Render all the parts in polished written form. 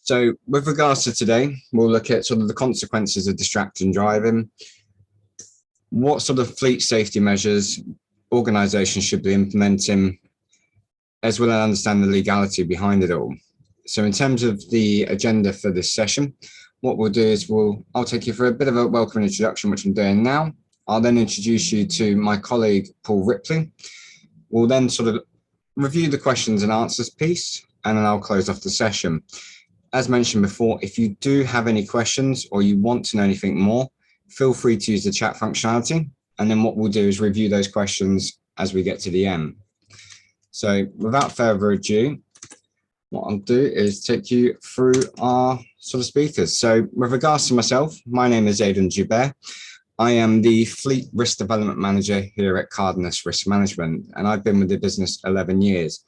So with regards to today, we'll look at sort of the consequences of distracted driving, what sort of fleet safety measures organisations should be implementing, as well as understand the legality behind it all. So in terms of the agenda for this session, what we'll do is I'll take you through a bit of a welcome introduction, which I'm doing now. I'll then introduce you to my colleague, Paul Ripley. We'll then sort of review the questions and answers piece, and then I'll close off the session. As mentioned before, if you do have any questions or you want to know anything more, feel free to use the chat functionality. And then what we'll do is review those questions as we get to the end. So without further ado, what I'll do is take you through our sort of speakers. So with regards to myself, my name is Aidan Joubert. I am the Fleet Risk Development Manager here at Cardinus Risk Management, and I've been with the business 11 years.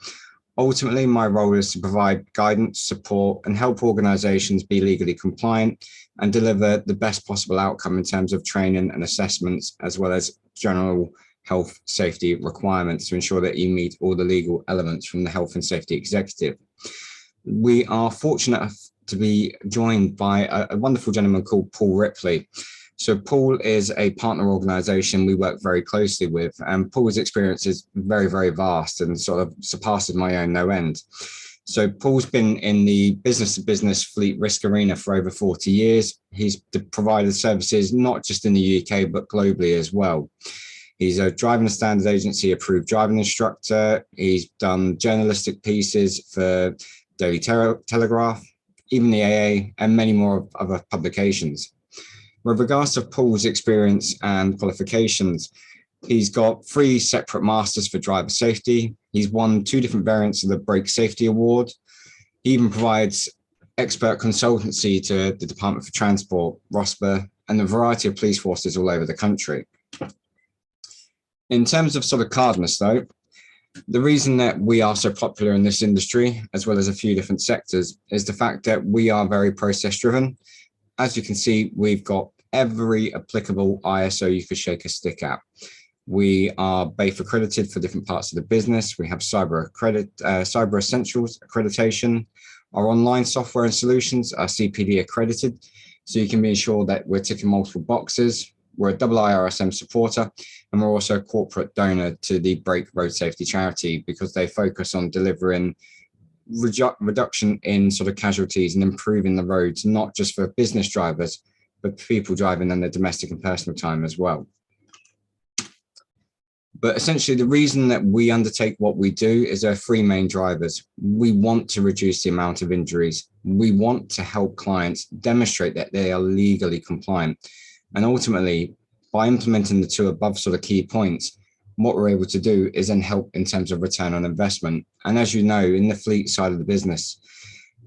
Ultimately, my role is to provide guidance, support, and help organisations be legally compliant and deliver the best possible outcome in terms of training and assessments, as well as general health safety requirements to ensure that you meet all the legal elements from the Health and Safety Executive. We are fortunate to be joined by a wonderful gentleman called Paul Ripley. So Paul is a partner organisation we work very closely with, and Paul's experience is very, very vast and sort of surpasses my own no end. So Paul's been in the business-to-business fleet risk arena for over 40 years. He's provided services not just in the UK, but globally as well. He's a driving standards agency approved driving instructor. He's done journalistic pieces for Daily Telegraph, even the AA, and many more other publications. With regards to Paul's experience and qualifications, he's got 3 separate masters for driver safety. He's won 2 different variants of the Brake Safety Award. He even provides expert consultancy to the Department for Transport, ROSPA, and a variety of police forces all over the country. In terms of sort of Cardinus though, the reason that we are so popular in this industry, as well as a few different sectors, is the fact that we are very process driven. As you can see, we've got every applicable ISO you could shake a stick at. We are BAFE accredited for different parts of the business. We have Cyber Essentials accreditation. Our online software and solutions are CPD accredited, so you can be assured that we're ticking multiple boxes. We're a double IRSM supporter, and we're also a corporate donor to the Brake Road Safety Charity because they focus on delivering reduction in sort of casualties and improving the roads, not just for business drivers, but people driving in their domestic and personal time as well. But essentially, the reason that we undertake what we do is there are 3 main drivers. We want to reduce the amount of injuries. We want to help clients demonstrate that they are legally compliant. And ultimately, by implementing the 2 above sort of key points, what we're able to do is then help in terms of return on investment. And as you know, in the fleet side of the business,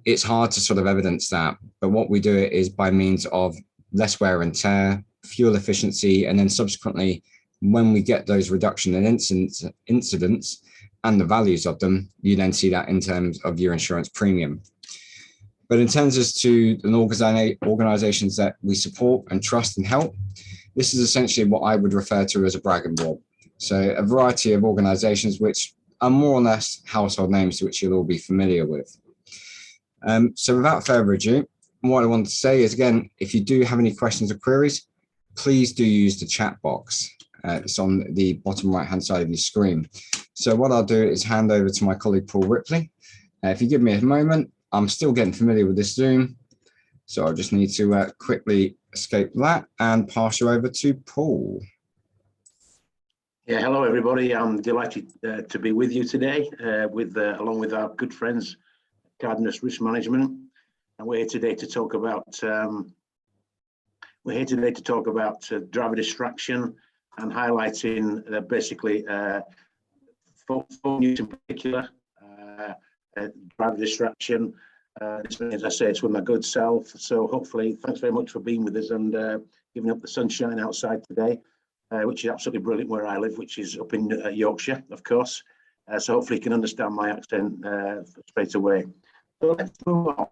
it's hard to sort of evidence that. But what we do is by means of less wear and tear, fuel efficiency, and then subsequently, when we get those reduction in incidents and the values of them, you then see that in terms of your insurance premium. But in terms as to an organizations that we support and trust and help, this is essentially what I would refer to as a brag and board. So a variety of organizations which are more or less household names which you'll all be familiar with. So without further ado, what I want to say is, again, if you do have any questions or queries, please do use the chat box. It's on the bottom right hand side of your screen. So what I'll do is hand over to my colleague Paul Ripley. If you give me a moment, I'm still getting familiar with this Zoom, so I'll just need to quickly escape that and pass you over to Paul. Yeah, hello everybody. I'm delighted to be with you today, along with our good friends, Cardinus Risk Management, and we're here today to talk about driver distraction and highlighting basically 4 news in particular. Driver distraction. As I say, it's with my good self. So hopefully, thanks very much for being with us and giving up the sunshine outside today, which is absolutely brilliant where I live, which is up in Yorkshire, of course. So hopefully you can understand my accent straight away. So let's move on.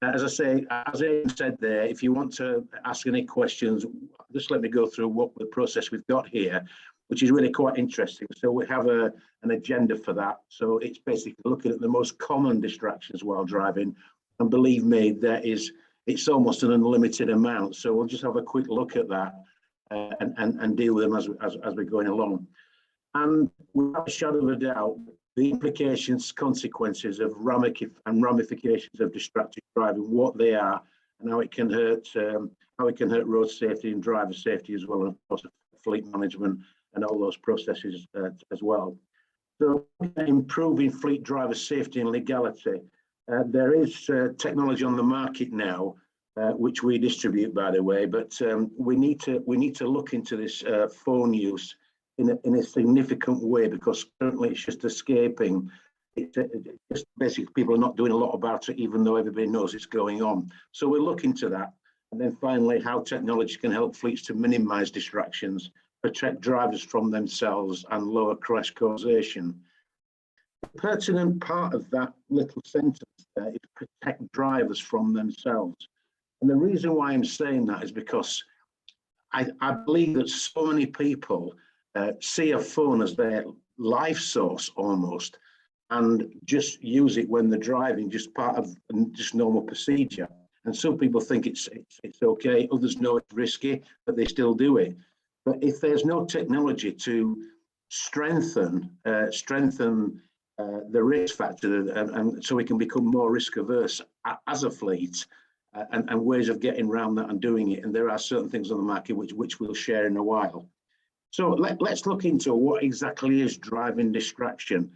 As I say, as Ian said there, if you want to ask any questions, just let me go through what the process we've got here, which is really quite interesting. So we have an agenda for that. So it's basically looking at the most common distractions while driving, And believe me, it's almost an unlimited amount. So we'll just have a quick look at that and deal with them as we're going along. And without a shadow of a doubt, the implications, consequences of ramifications of distracted driving, what they are, and how it can hurt road safety and driver safety as well, and of course fleet management and all those processes as well. So improving fleet driver safety and legality. There is technology on the market now, which we distribute, by the way, but we need to look into this phone use in a significant way, because currently it's just escaping. Just basically people are not doing a lot about it, even though everybody knows it's going on. So we'll look into that. And then finally, how technology can help fleets to minimise distractions, protect drivers from themselves, and lower crash causation. The pertinent part of that little sentence there is protect drivers from themselves. And the reason why I'm saying that is because I believe that so many people see a phone as their life source almost, and just use it when they're driving, just part of just normal procedure. And some people think it's okay, others know it's risky, but they still do it. But if there's no technology to strengthen the risk factor, and so we can become more risk averse as a fleet, and ways of getting around that and doing it. And there are certain things on the market which we'll share in a while. So let's look into what exactly is driving distraction.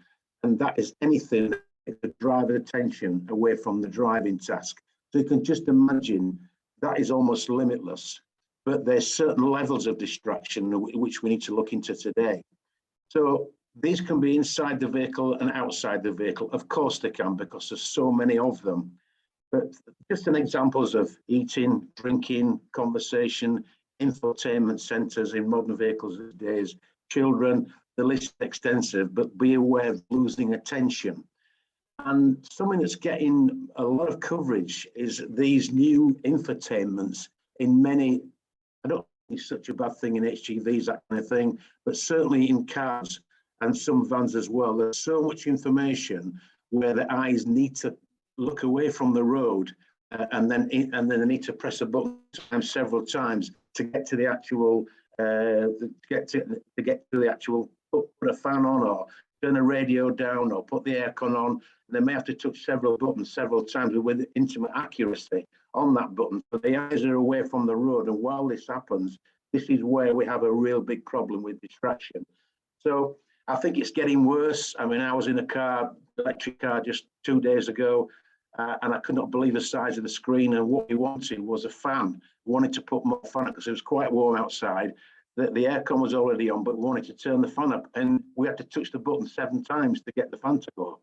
And that is anything that could drive attention away from the driving task. So you can just imagine that is almost limitless. But there's certain levels of distraction which we need to look into today. So these can be inside the vehicle and outside the vehicle. Of course they can, because there's so many of them. But just an examples of eating, drinking, conversation, infotainment centres in modern vehicles these days, children, the list is extensive, but be aware of losing attention. And something that's getting a lot of coverage is these new infotainments in many, I don't think it's such a bad thing in HGVs, that kind of thing, but certainly in cars and some vans as well. There's so much information where the eyes need to look away from the road, and then they need to press a button several times to get to the actual put a fan on, or turn a radio down, or put the aircon on. And they may have to touch several buttons several times with intimate accuracy on that button, but the eyes are away from the road. And while this happens, this is where we have a real big problem with distraction. So I think it's getting worse. I mean, I was in a car, electric car, just 2 days ago, and I could not believe the size of the screen. And what we wanted was a fan. We wanted to put more fan up because it was quite warm outside. The aircon was already on, but we wanted to turn the fan up, and we had to touch the button 7 times to get the fan to go.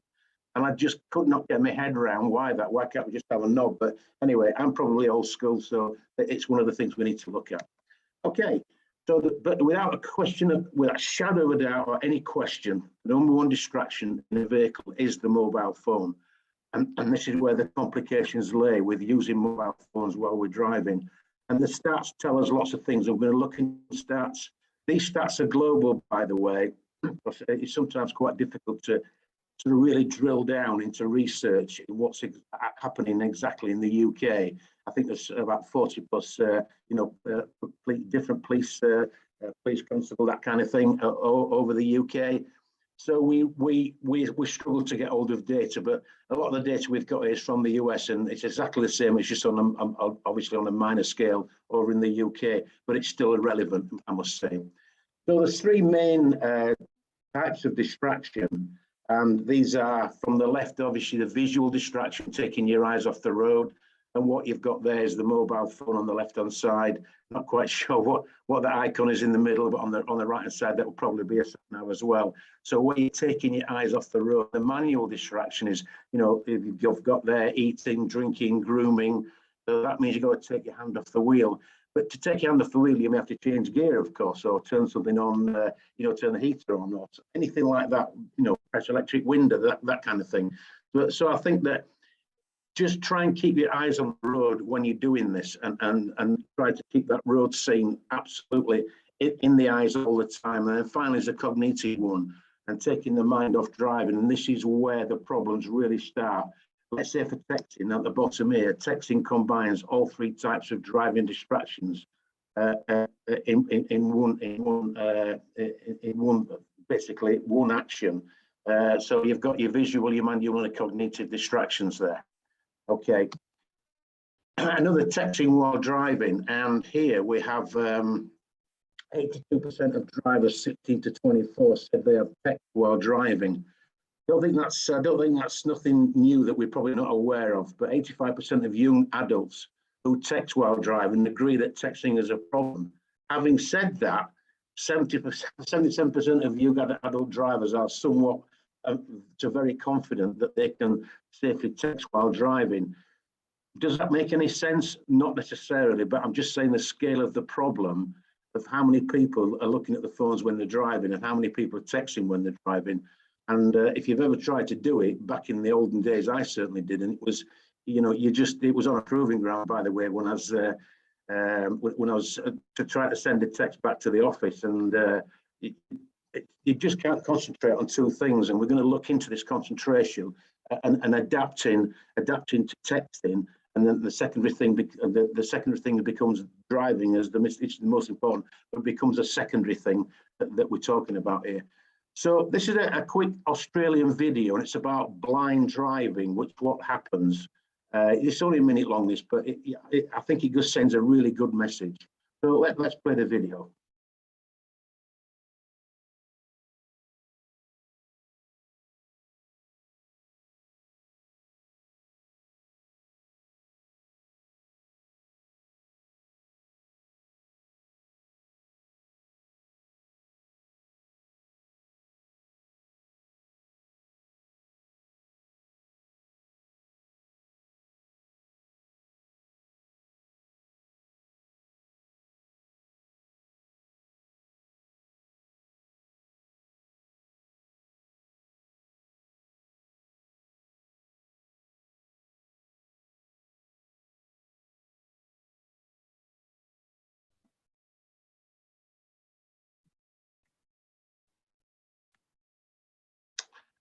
And I just could not get my head around why can't we just have a knob? But anyway, I'm probably old school, so it's one of the things we need to look at. Okay, so but without a shadow of a doubt or any question, the number one distraction in a vehicle is the mobile phone. And this is where the complications lay with using mobile phones while we're driving. And the stats tell us lots of things. We're going to look into stats. These stats are global, by the way, because it's sometimes quite difficult to really drill down into research in what's happening exactly in the UK. I think there's about 40 plus, different police constable, that kind of thing, over the UK. So we struggle to get hold of data, but a lot of the data we've got is from the US, and it's exactly the same. It's just obviously on a minor scale over in the UK, but it's still irrelevant, I must say. So there's 3 main types of distraction, and these are from the left, obviously the visual distraction, taking your eyes off the road. And what you've got there is the mobile phone on the left-hand side. Not quite sure what the icon is in the middle, but on the right-hand side, that will probably be a now as well. So when you're taking your eyes off the road, the manual distraction is, if you've got there eating, drinking, grooming, so that means you've got to take your hand off the wheel. But to take your hand off the wheel, you may have to change gear, of course, or turn something on, turn the heater on, or anything like that, press electric window, that kind of thing. So I think that just try and keep your eyes on the road when you're doing this, and try to keep that road scene absolutely in the eyes all the time. And then finally, is a cognitive one, and taking the mind off driving. And this is where the problems really start. let's say for texting at the bottom here, texting combines all three types of driving distractions in one basically one action. So you've got your visual, your manual, and cognitive distractions there. Okay. Another texting while driving, and here we have 82% of drivers 16 to 24 said they have text while driving. I don't think that's nothing new that we're probably not aware of, but 85% of young adults who text while driving agree that texting is a problem. Having said that, 77% of young adult drivers are somewhat very confident that they can safely text while driving. Does that make any sense? Not necessarily, but I'm just saying the scale of the problem of how many people are looking at the phones when they're driving and how many people are texting when they're driving. And if you've ever tried to do it back in the olden days, I certainly did, and it was, it was on a proving ground, by the way, when I was to try to send a text back to the office, and you just can't concentrate on two things. And we're going to look into this concentration and adapting to texting. And then the secondary thing becomes driving as it's the most important, but it becomes a secondary thing that we're talking about here. So this is a quick Australian video, and it's about blind driving, what happens. It's only a minute long, this, but I think it just sends a really good message. So let's play the video.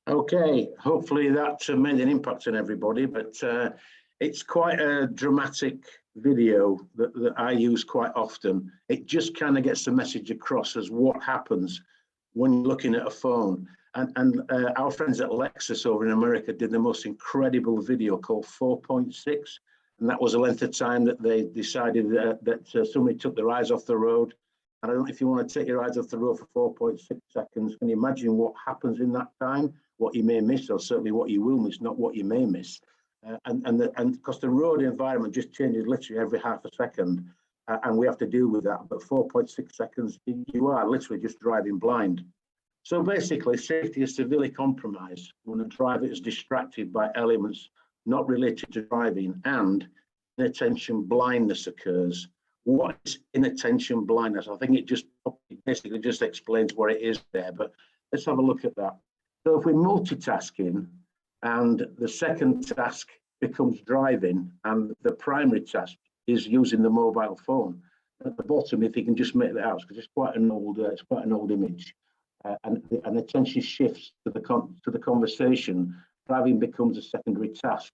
Okay, hopefully that made an impact on everybody, but it's quite a dramatic video that I use quite often. It just kind of gets the message across as what happens when you're looking at a phone. And our friends at Lexus over in America did the most incredible video called 4.6, and that was a length of time that they decided that somebody took their eyes off the road. And I don't know if you want to take your eyes off the road for 4.6 seconds. Can you imagine what happens in that time? What you may miss, or certainly what you will miss, not what you may miss. And because the road environment just changes literally every half a second, and we have to deal with that. But 4.6 seconds, you are literally just driving blind. So basically, safety is severely compromised when a driver is distracted by elements not related to driving, and inattention blindness occurs. What is inattention blindness? I think it basically just explains what it is there, but let's have a look at that. So if we're multitasking and the second task becomes driving and the primary task is using the mobile phone, at the bottom, if you can just make that out, because it's quite an old image, and attention shifts to the conversation, driving becomes a secondary task.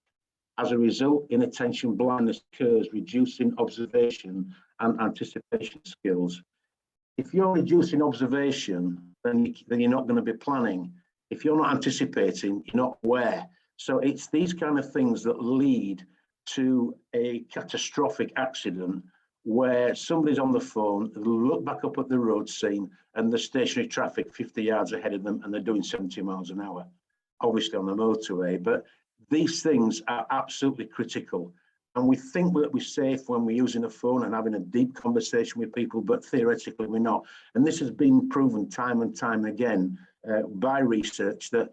As a result, inattention blindness occurs, reducing observation and anticipation skills. If you're reducing observation, then you're not going to be planning. If you're not anticipating, you're not aware. So it's these kind of things that lead to a catastrophic accident where somebody's on the phone, look back up at the road scene, and the stationary traffic 50 yards ahead of them, and they're doing 70 miles an hour, obviously on the motorway. But these things are absolutely critical. And we think that we're safe when we're using a phone and having a deep conversation with people, but theoretically we're not. And this has been proven time and time again by research that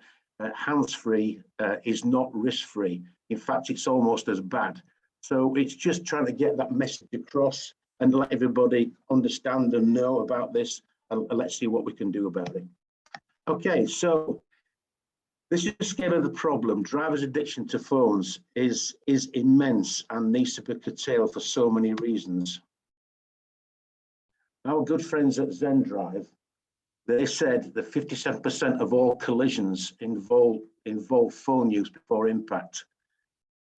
hands-free is not risk-free. In fact, it's almost as bad. So it's just trying to get that message across and let everybody understand and know about this, and let's see what we can do about it. Okay, so this is the scale of the problem. Drivers' addiction to phones is immense and needs to be curtailed for so many reasons. Our good friends at Zen Drive, they said that 57% of all collisions involve phone use before impact.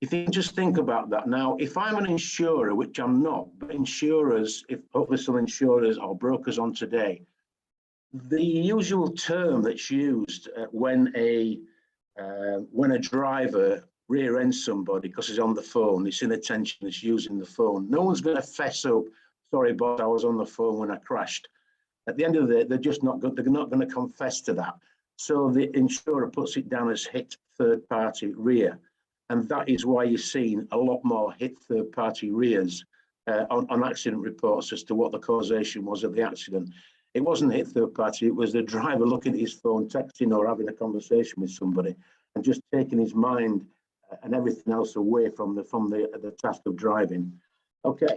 if you just think about that now, if I'm an insurer, which I'm not, but insurers, if hopefully some insurers or brokers on today, the usual term that's used when a driver rear ends somebody because he's on the phone, it's inattention, it's using the phone. No one's going to fess up. Sorry, boss, I was on the phone when I crashed. At the end of the day, they're just not good. They're not going to confess to that. So the insurer puts it down as hit third-party rear, and that is why you're seeing a lot more hit third-party rears on accident reports as to what the causation was of the accident. It wasn't hit third-party; it was the driver looking at his phone, texting or having a conversation with somebody, and just taking his mind and everything else away from the task of driving. Okay.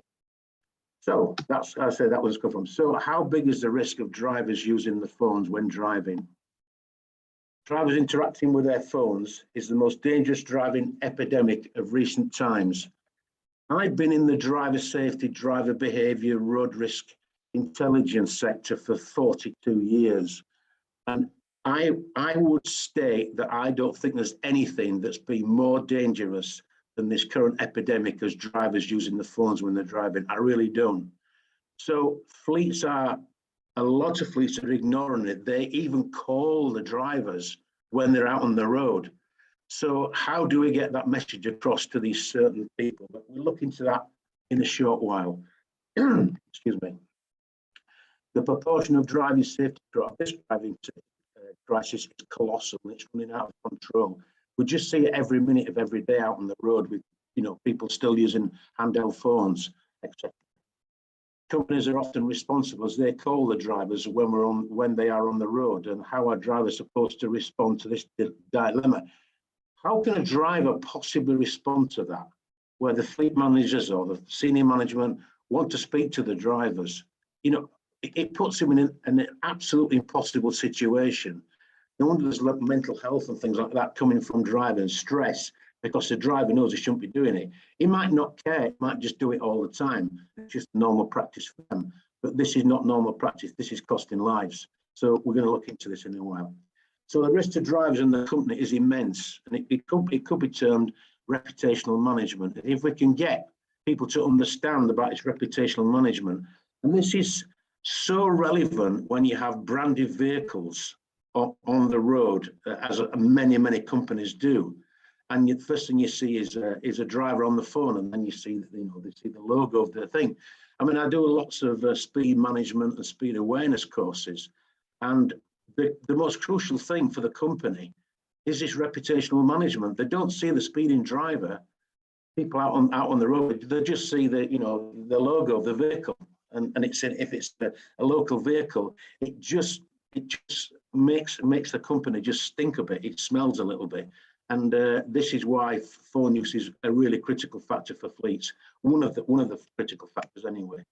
So that's, I say that was come from. So how big is the risk of drivers using the phones when driving? Drivers interacting with their phones is the most dangerous driving epidemic of recent times. I've been in the driver safety, driver behaviour, road risk intelligence sector for 42 years. And I would state that I don't think there's anything that's been more dangerous than this current epidemic as drivers using the phones when they're driving. I really don't. So a lot of fleets are ignoring it. They even call the drivers when they're out on the road. So how do we get that message across to these certain people? But we'll look into that in a short while. Excuse me. The proportion of driving safety throughout this driving crisis is colossal. It's running out of control. We just see it every minute of every day out on the road with, people still using handheld phones, etc. Companies are often responsible as they call the drivers when they are on the road, and how are drivers supposed to respond to this dilemma? How can a driver possibly respond to that, where the fleet managers or the senior management want to speak to the drivers? It puts him in an absolutely impossible situation. No wonder there's mental health and things like that coming from driving, stress, because the driver knows he shouldn't be doing it. He might not care, he might just do it all the time. It's just normal practice for them. But this is not normal practice, this is costing lives. So we're going to look into this in a while. So the risk to drivers in the company is immense, and it could be termed reputational management. If we can get people to understand about its reputational management, and this is so relevant when you have branded vehicles on the road, as many companies do, and the first thing you see is a driver on the phone, and then you see they see the logo of the thing. I mean, I do lots of speed management and speed awareness courses, and the most crucial thing for the company is this reputational management. They don't see the speeding driver, people out on the road. They just see the logo of the vehicle, and if it's a local vehicle, it just makes the company just stink a bit. It smells a little bit, and this is why phone use is a really critical factor for fleets. One of the critical factors, anyway.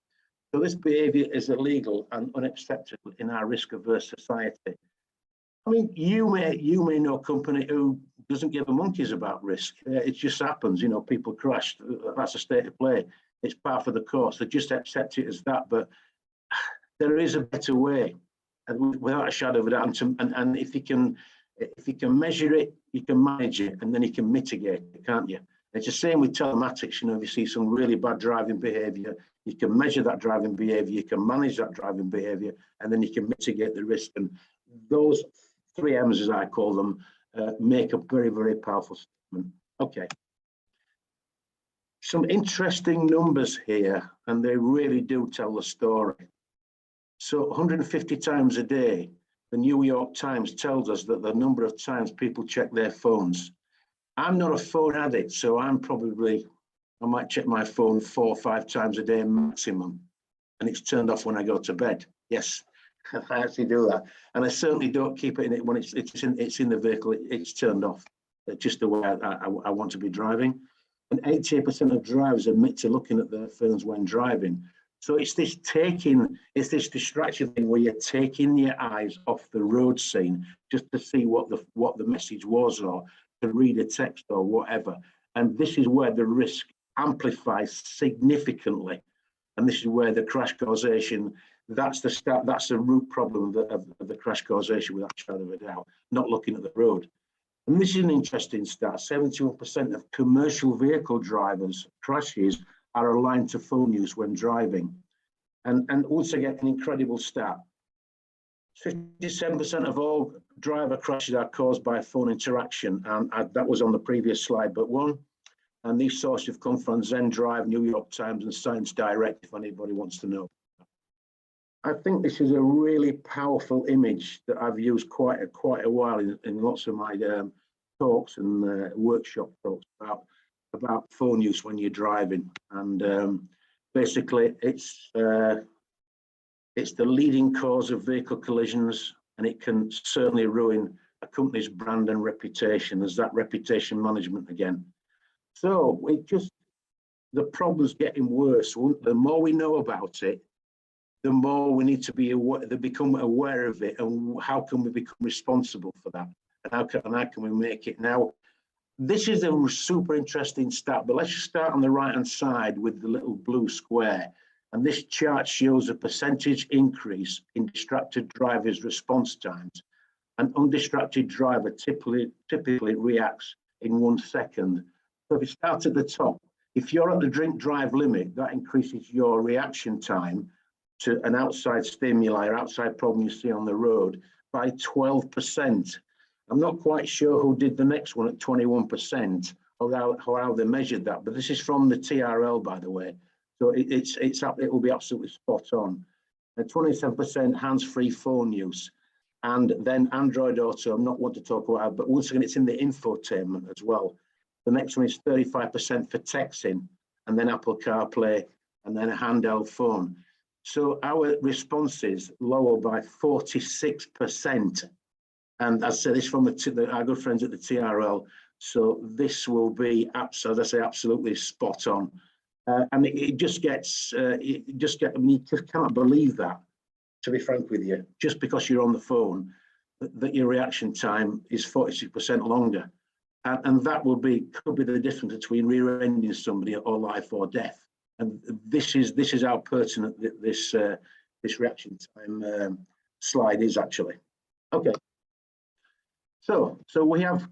So this behaviour is illegal and unacceptable in our risk-averse society. I mean, you may know a company who doesn't give a monkeys about risk. It just happens. People crash. That's a state of play. It's part of the course. They just accept it as that. But there is a better way, and without a shadow of a doubt. And if you can measure it, you can manage it, and then you can mitigate it, can't you? It's the same with telematics. If you see some really bad driving behaviour, you can measure that driving behaviour, you can manage that driving behaviour, and then you can mitigate the risk. And those 3 M's, as I call them, make a very, very powerful statement. Okay. Some interesting numbers here, and they really do tell the story. So 150 times a day, the New York Times tells us that the number of times people check their phones. I'm not a phone addict, so I might check my phone 4 or 5 times a day maximum, and it's turned off when I go to bed. Yes, I actually do that, and I certainly don't keep it in it when it's in the vehicle. It's turned off. It's just the way I want to be driving. And 88% of drivers admit to looking at their phones when driving. So it's this distraction thing where you're taking your eyes off the road scene just to see what the message was, or to read a text or whatever. And this is where the risk amplifies significantly. And this is where the crash causation, that's the root problem of the crash causation, without a shadow of a doubt, not looking at the road. And this is an interesting stat. 71% of commercial vehicle drivers' crashes are aligned to phone use when driving. And also get an incredible stat. 57% of all driver crashes are caused by phone interaction. And that was on the previous slide, but one. And these sources have come from Zen Drive, New York Times, and Science Direct, if anybody wants to know. I think this is a really powerful image that I've used quite a while in lots of my talks and workshop talks about phone use when you're driving. And basically, it's the leading cause of vehicle collisions, and it can certainly ruin a company's brand and reputation. There's that reputation management again. So the problem's getting worse. The more we know about it, the more we need to be aware, become aware of it, and how can we become responsible for that, and how can we make it now? This is a super interesting stat, but let's just start on the right hand side with the little blue square. And this chart shows a percentage increase in distracted drivers' response times. An undistracted driver typically reacts in 1 second. So if you start at the top, if you're at the drink drive limit, that increases your reaction time to an outside stimuli or outside problem you see on the road by 12%. I'm not quite sure who did the next one at 21%, or how they measured that, but this is from the TRL, by the way. So it will be absolutely spot on. And 27% hands-free phone use, and then Android Auto. I'm not want to talk about, but once again, it's in the infotainment as well. The next one is 35% for texting, and then Apple CarPlay, and then a handheld phone. So our response is lower by 46%. And as I say, this from our good friends at the TRL. So this will be, as I say, absolutely spot on. And it just gets, I mean, you just cannot believe that, to be frank with you, just because you're on the phone, that your reaction time is 46% longer. And that could be the difference between rear-ending somebody or life or death. And this is how pertinent this reaction time slide is actually. Okay. So we have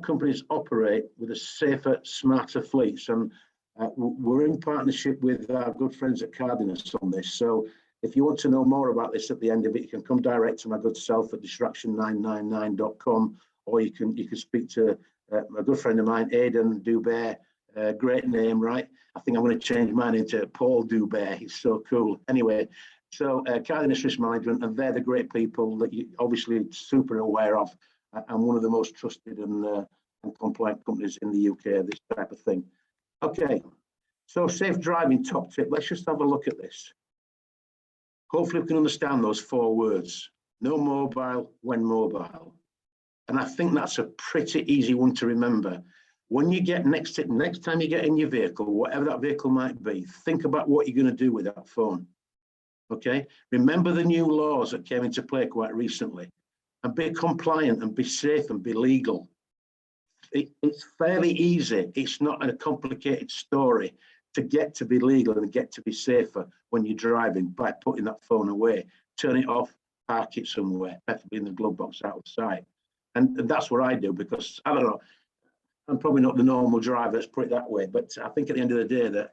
companies operate with a safer, smarter fleets, and we're in partnership with our good friends at Cardinus on this. So if you want to know more about this at the end of it, you can come direct to my good self at distraction999.com, or you can speak to a good friend of mine, Aidan Dubert. Great name, right? I think I'm going to change mine into Paul Dubert. He's so cool. Anyway, so Cardinus Risk Management, and they're the great people that you obviously super aware of, and one of the most trusted and compliant companies in the UK, this type of thing. Okay, so safe driving top tip. Let's just have a look at this. Hopefully we can understand those 4 words. No mobile when mobile. And I think that's a pretty easy one to remember. When you get next time you get in your vehicle, whatever that vehicle might be, think about what you're going to do with that phone. Okay, remember the new laws that came into play quite recently, and be compliant and be safe and be legal. It's fairly easy. It's not a complicated story to get to be legal and get to be safer when you're driving by putting that phone away, turn it off, park it somewhere, preferably in the glove box outside. And that's what I do, because I don't know, I'm probably not the normal driver, let's put it that way, but I think at the end of the day that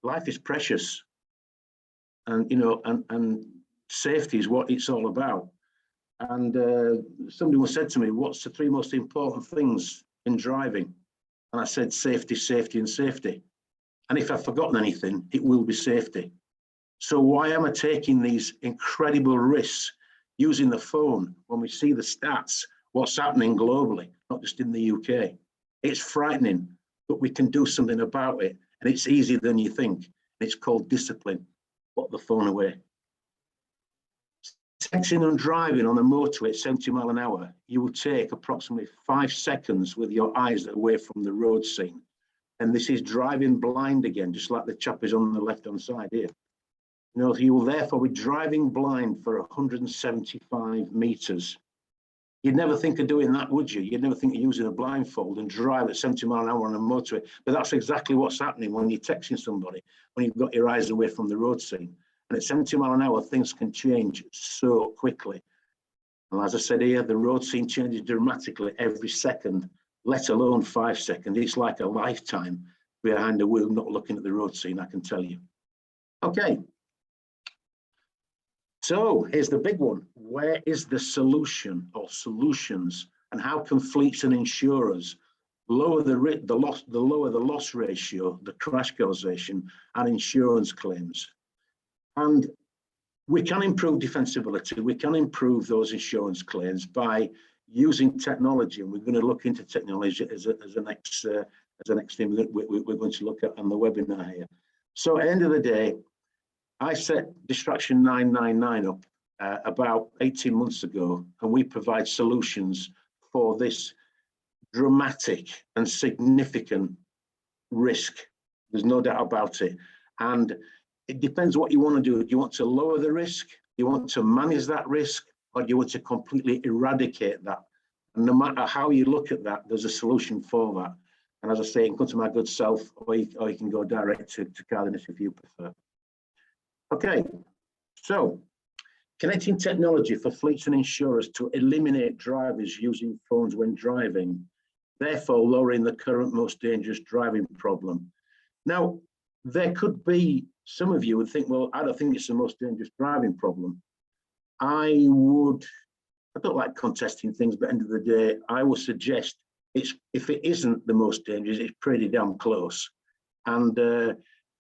life is precious, and and safety is what it's all about. And somebody once said to me, what's the 3 most important things in driving? And I said safety, safety, and safety. And if I've forgotten anything, it will be safety. So why am I taking these incredible risks using the phone when we see the stats, what's happening globally, not just in the UK? It's frightening, but we can do something about it. And it's easier than you think. It's called discipline. Put the phone away. Texting and driving on a motorway at 70 miles an hour, you will take approximately 5 seconds with your eyes away from the road scene. And this is driving blind again, just like the chap is on the left-hand side here. You will therefore be driving blind for 175 meters. You'd never think of doing that, would you? You'd never think of using a blindfold and drive at 70 miles an hour on a motorway. But that's exactly what's happening when you're texting somebody, when you've got your eyes away from the road scene. And at 70 miles an hour, things can change so quickly. And as I said here, the road scene changes dramatically every second, let alone 5 seconds. It's like a lifetime behind the wheel, not looking at the road scene, I can tell you. Okay. So here's the big one. Where is the solution or solutions, and how can fleets and insurers lower the loss ratio, the crash causation, and insurance claims? And we can improve defensibility. We can improve those insurance claims by using technology, and we're going to look into technology as a next thing we're going to look at on the webinar here. So at the end of the day, I set Distraction 999 up about 18 months ago, and we provide solutions for this dramatic and significant risk. There's no doubt about it. And it depends what you want to do. Do you want to lower the risk? Do you want to manage that risk? Or do you want to completely eradicate that? And no matter how you look at that, there's a solution for that. And as I say, you can come to my good self, or you can go direct to Cardenas if you prefer. Okay, so connecting technology for fleets and insurers to eliminate drivers using phones when driving, therefore lowering the current most dangerous driving problem. Now, there could be some of you would think, well, I don't think it's the most dangerous driving problem. I don't like contesting things, but at the end of the day, I will suggest if it isn't the most dangerous, it's pretty damn close. And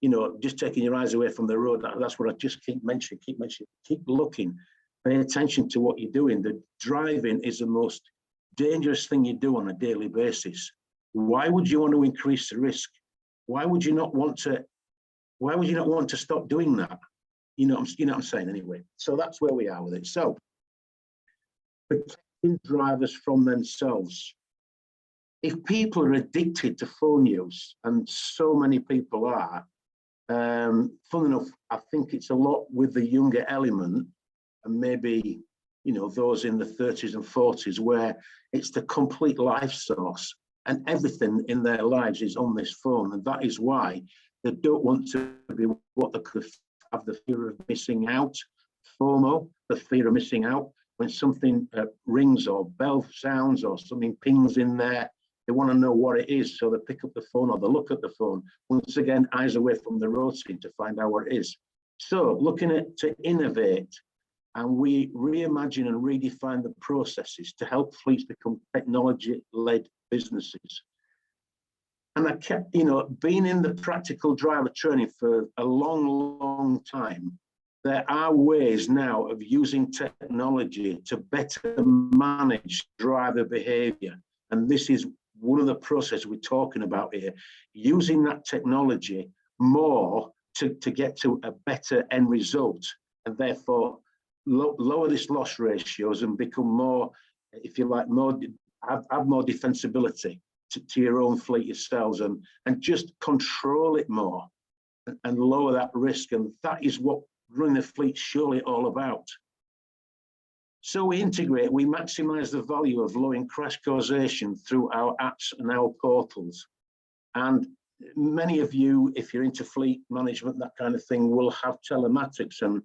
you know, just taking your eyes away from the road, that's what I just keep mentioning, keep looking, pay attention to what you're doing. The driving is the most dangerous thing you do on a daily basis. Why would you want to increase the risk? Why would you not want to stop doing that? You know what I'm saying anyway. So that's where we are with it. So protecting drivers from themselves. If people are addicted to phone use, and so many people are, fun enough, I think it's a lot with the younger element, and maybe, you know, those in the 30s and 40s, where it's the complete life source and everything in their lives is on this phone. And that is why they don't want to be what they could have, the fear of missing out, FOMO, the fear of missing out. When something rings or bell sounds or something pings in there, they want to know what it is, so they pick up the phone or they look at the phone. Once again, eyes away from the road scene to find out what it is. So looking to innovate, and we reimagine and redefine the processes to help fleets become technology-led businesses. And I kept, you know, being in the practical driver training for a long, long time, there are ways now of using technology to better manage driver behavior. And this is one of the processes we're talking about here, using that technology more to get to a better end result, and therefore lower this loss ratios and become more, if you like, have more defensibility to your own fleet yourselves, and just control it more and lower that risk. And that is what running the fleet surely all about. So we integrate, we maximize the value of lowering crash causation through our apps and our portals. And many of you, if you're into fleet management, that kind of thing, will have telematics. And,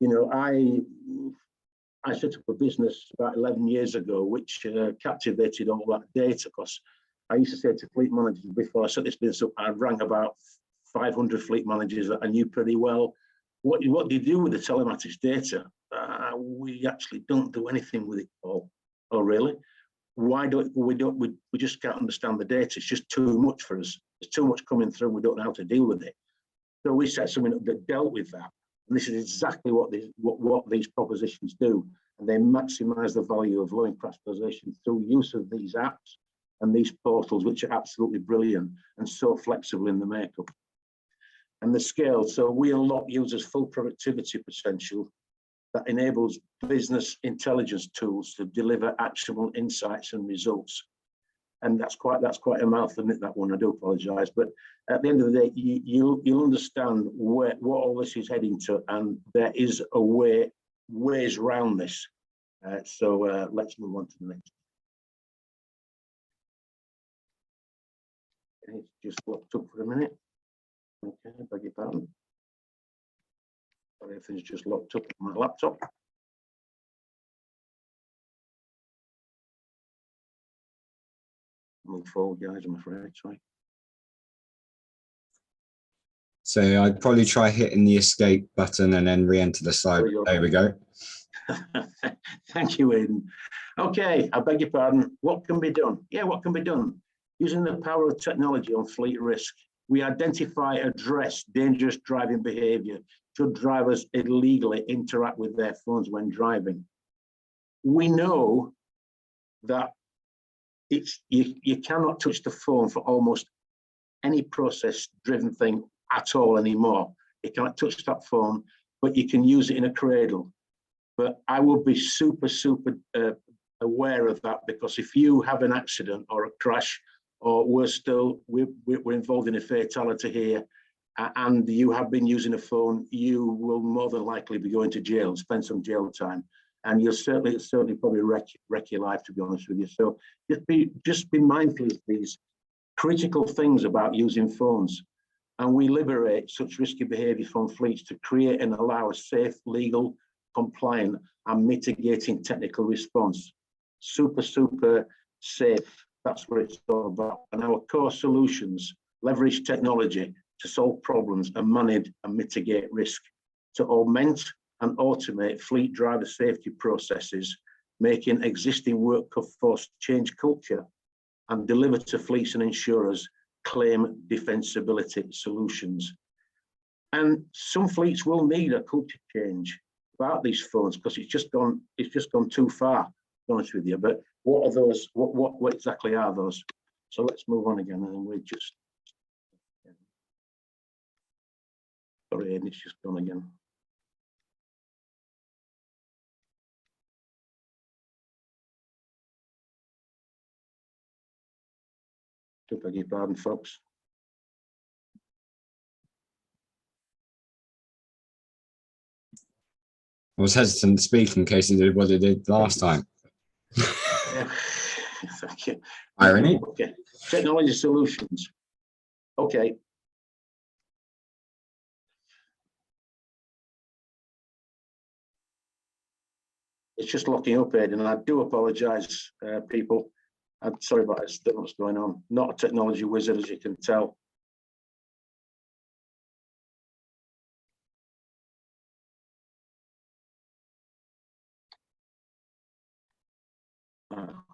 you know, I set up a business about 11 years ago, which captivated all that data, because I used to say to fleet managers before I set this business up, I rang about 500 fleet managers that I knew pretty well. What do you do with the telematics data? We actually don't do anything with it all. Oh, really? Why don't we just can't understand the data? It's just too much for us. There's too much coming through. We don't know how to deal with it. So we set something up that dealt with that. And this is exactly what these propositions do. And they maximize the value of lowering crash causation through use of these apps and these portals, which are absolutely brilliant and so flexible in the makeup. And the scale, so we unlock users' full productivity potential that enables business intelligence tools to deliver actionable insights and results. And that's quite a mouthful, that one, I do apologise. But at the end of the day, you'll understand what all this is heading to, and there is a ways around this. So let's move on to the next. Okay, it's just locked up for a minute. Okay, beg your pardon. Everything's just locked up on my laptop. Move forward, guys, I'm afraid. Sorry. So I'd probably try hitting the escape button and then re-enter the slide. There we go. Thank you, Aidan. Okay, I beg your pardon. What can be done? Yeah, what can be done? Using the power of technology on fleet risk, we identify, address dangerous driving behaviour should drivers illegally interact with their phones when driving. We know that you cannot touch the phone for almost any process-driven thing at all anymore. You can't touch that phone, but you can use it in a cradle. But I will be super aware of that, because if you have an accident or a crash, or we're involved in a fatality here, and you have been using a phone, you will more than likely be going to jail, spend some jail time, and you'll certainly probably wreck your life, to be honest with you. So just be mindful of these critical things about using phones, and we liberate such risky behaviour from fleets to create and allow a safe, legal, compliant and mitigating technical response. Super safe. That's what it's all about. And our core solutions leverage technology to solve problems and manage and mitigate risk, to augment and automate fleet driver safety processes, making existing workforce change culture, and deliver to fleets and insurers claim defensibility solutions. And some fleets will need a culture change about these phones, because it's just gone too far, to be honest with you. But what are those? What exactly are those? So let's move on again, and then we just. Sorry, Aidan, it's just gone again. I beg your pardon, folks. I was hesitant to speak in case it did what it did last time. Yeah. Thank you. Irony. Okay. Technology solutions. Okay. It's just locking up, Aidan, and I do apologise, people. I'm sorry about this, what's going on. Not a technology wizard, as you can tell.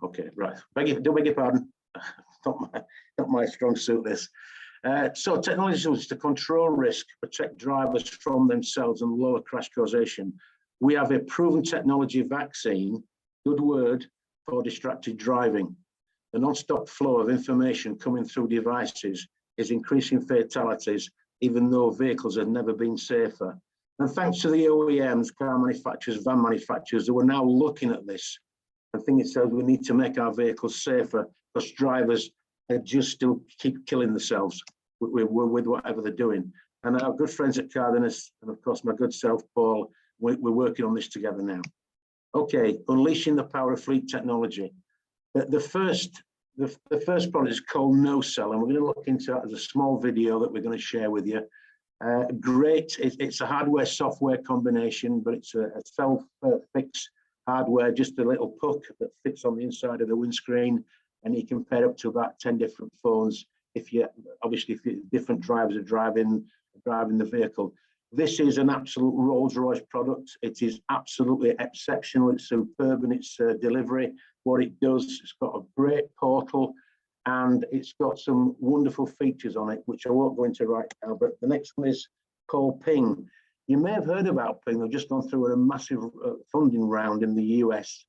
Okay, right. Do beg your pardon. not my strong suit, this. So technology solutions to control risk, protect drivers from themselves and lower crash causation. We have a proven technology vaccine, good word, for distracted driving. The non-stop flow of information coming through devices is increasing fatalities, even though vehicles have never been safer. And thanks to the OEMs, car manufacturers, van manufacturers, who are now looking at this, I think it says we need to make our vehicles safer, because drivers just still keep killing themselves with whatever they're doing. And our good friends at Cardenas, and of course my good self, Paul, we're working on this together now. Okay, unleashing the power of fleet technology. The first product is called No Cell, and we're going to look into that as a small video that we're going to share with you. Great, it's a hardware-software combination, but it's a self-fix hardware, just a little puck that fits on the inside of the windscreen, and you can pair up to about 10 different phones if different drivers are driving the vehicle. This is an absolute Rolls-Royce product. It is absolutely exceptional. It's superb in its delivery. What it does, it's got a great portal, and it's got some wonderful features on it, which I won't go into right now. But the next one is called Ping. You may have heard about Ping. They've just gone through a massive funding round in the US.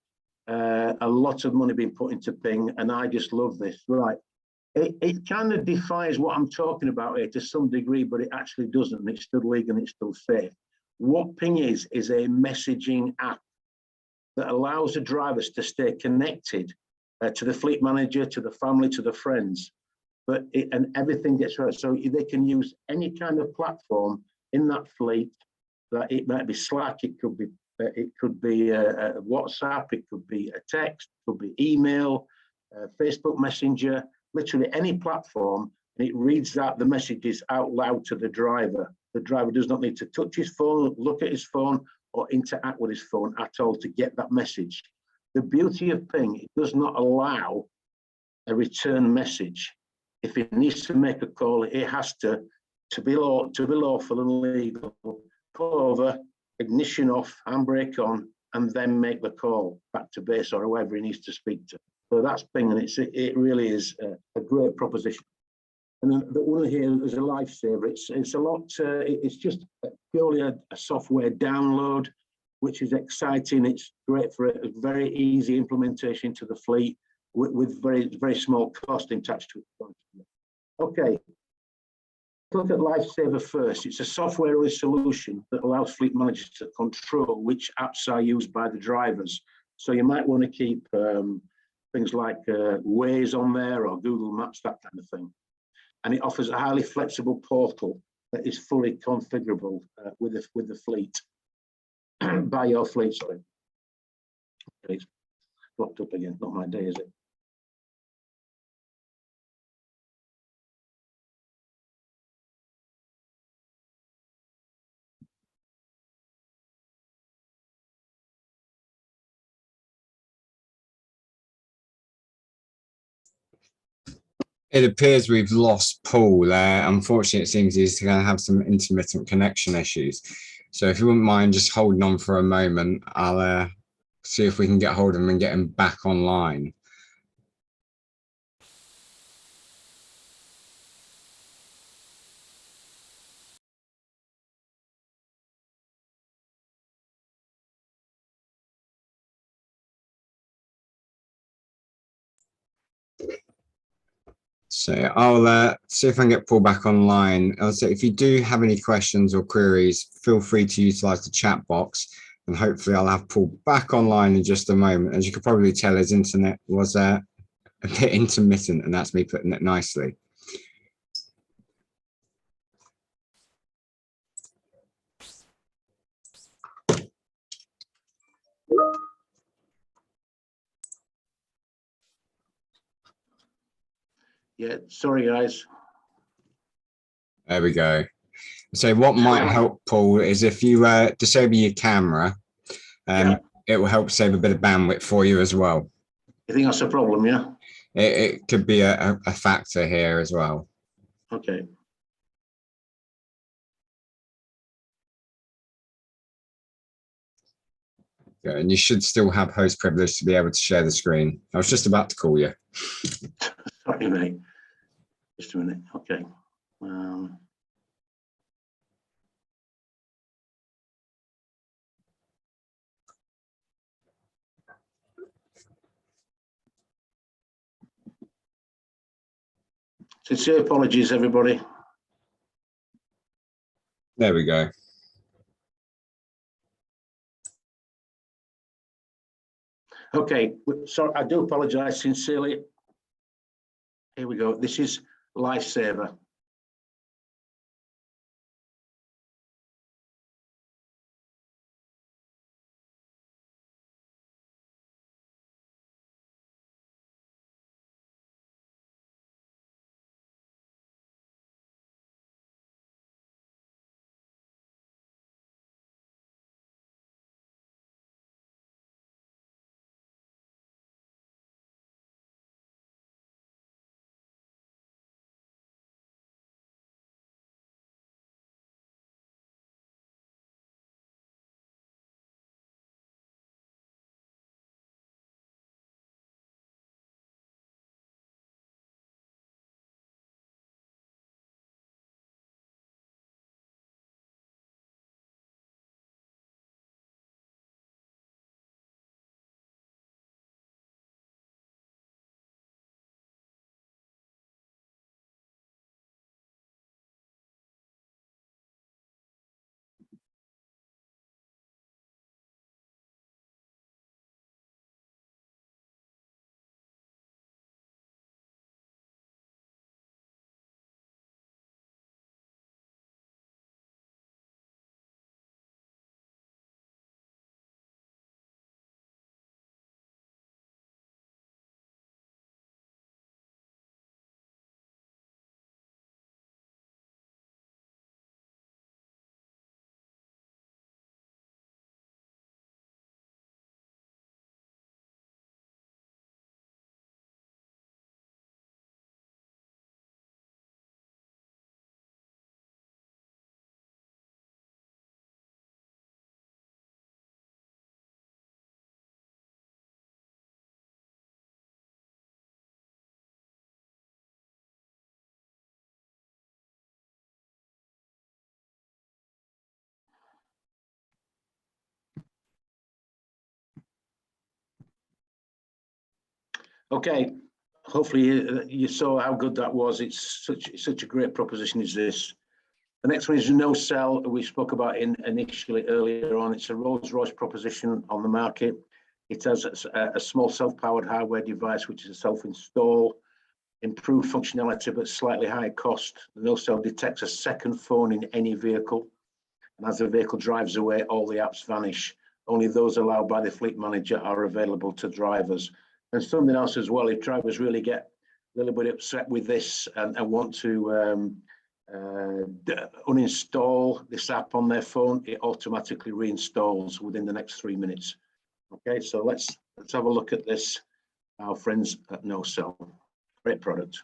A lot of money being put into Ping, and I just love this. Right. It kind of defies what I'm talking about here to some degree, but it actually doesn't. It's still legal and it's still safe. What Ping is a messaging app that allows the drivers to stay connected to the fleet manager, to the family, to the friends, and everything gets right. So they can use any kind of platform in that fleet. That it might be Slack, it could be WhatsApp, it could be a text, it could be email, Facebook Messenger. Literally any platform, and it reads out the messages out loud to the driver. The driver does not need to touch his phone, look at his phone, or interact with his phone at all to get that message. The beauty of Ping, it does not allow a return message. If it needs to make a call, it has to be lawful and legal, pull over, ignition off, handbrake on, and then make the call back to base or whoever he needs to speak to. So that's Ping, and it really is a great proposition. And then the one here is a lifesaver. It's a lot. It's just purely a software download, which is exciting. It's great for a very easy implementation to the fleet with very small cost attached to it. Okay, look at Lifesaver first. It's a software solution that allows fleet managers to control which apps are used by the drivers. So you might want to keep things like Waze on there or Google Maps, that kind of thing. And it offers a highly flexible portal that is fully configurable with the fleet, by your fleet, sorry. Okay, it's blocked up again, not my day, is it? It appears we've lost Paul. Unfortunately, it seems he's going to have some intermittent connection issues. So if you wouldn't mind just holding on for a moment, I'll see if we can get hold of him and get him back online. So I'll see if I can get Paul back online. Also, if you do have any questions or queries, feel free to utilize the chat box, and hopefully I'll have Paul back online in just a moment. As you could probably tell, his internet was a bit intermittent, and that's me putting it nicely. Yeah, sorry guys. There we go. So what might help, Paul, is if you disable your camera, Yeah. it will help save a bit of bandwidth for you as well. You think that's a problem, yeah? It could be a factor here as well. Okay. Yeah, and you should still have host privilege to be able to share the screen. I was just about to call you. Sorry, mate. Just a minute. Okay. Sincere apologies, everybody. There we go. Okay, sorry, I do apologize sincerely. Here we go. This is Lifesaver. Okay, hopefully you saw how good that was. It's such a great proposition is this. The next one is no cell. We spoke about initially earlier on. It's a Rolls-Royce proposition on the market. It has a small self-powered hardware device, which is a self-install, improved functionality, but slightly higher cost. The no cell detects a second phone in any vehicle. And as the vehicle drives away, all the apps vanish. Only those allowed by the fleet manager are available to drivers. And something else as well, if drivers really get a little bit upset with this and want to uninstall this app on their phone, it automatically reinstalls within the next 3 minutes. Okay, so let's have a look at this, our friends at No Cell. Great product.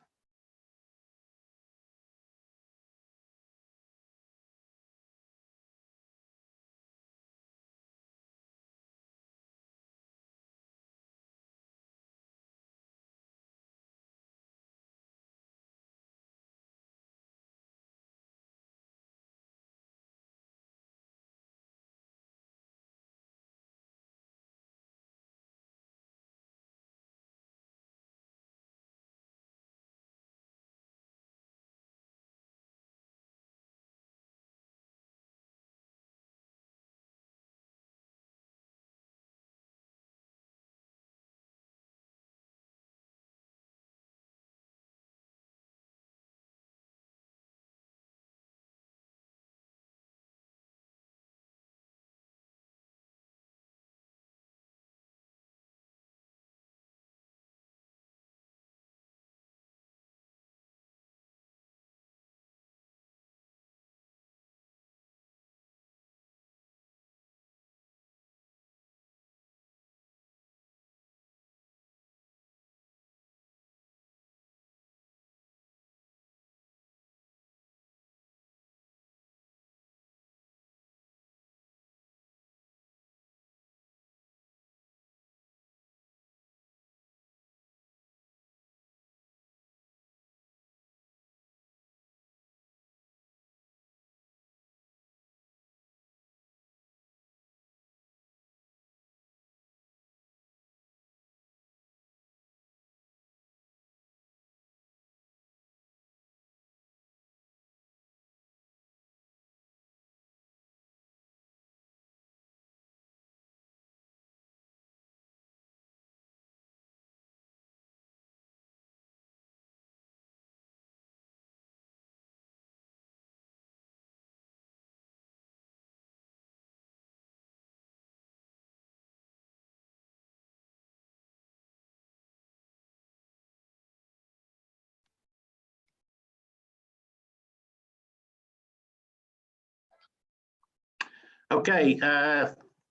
Okay,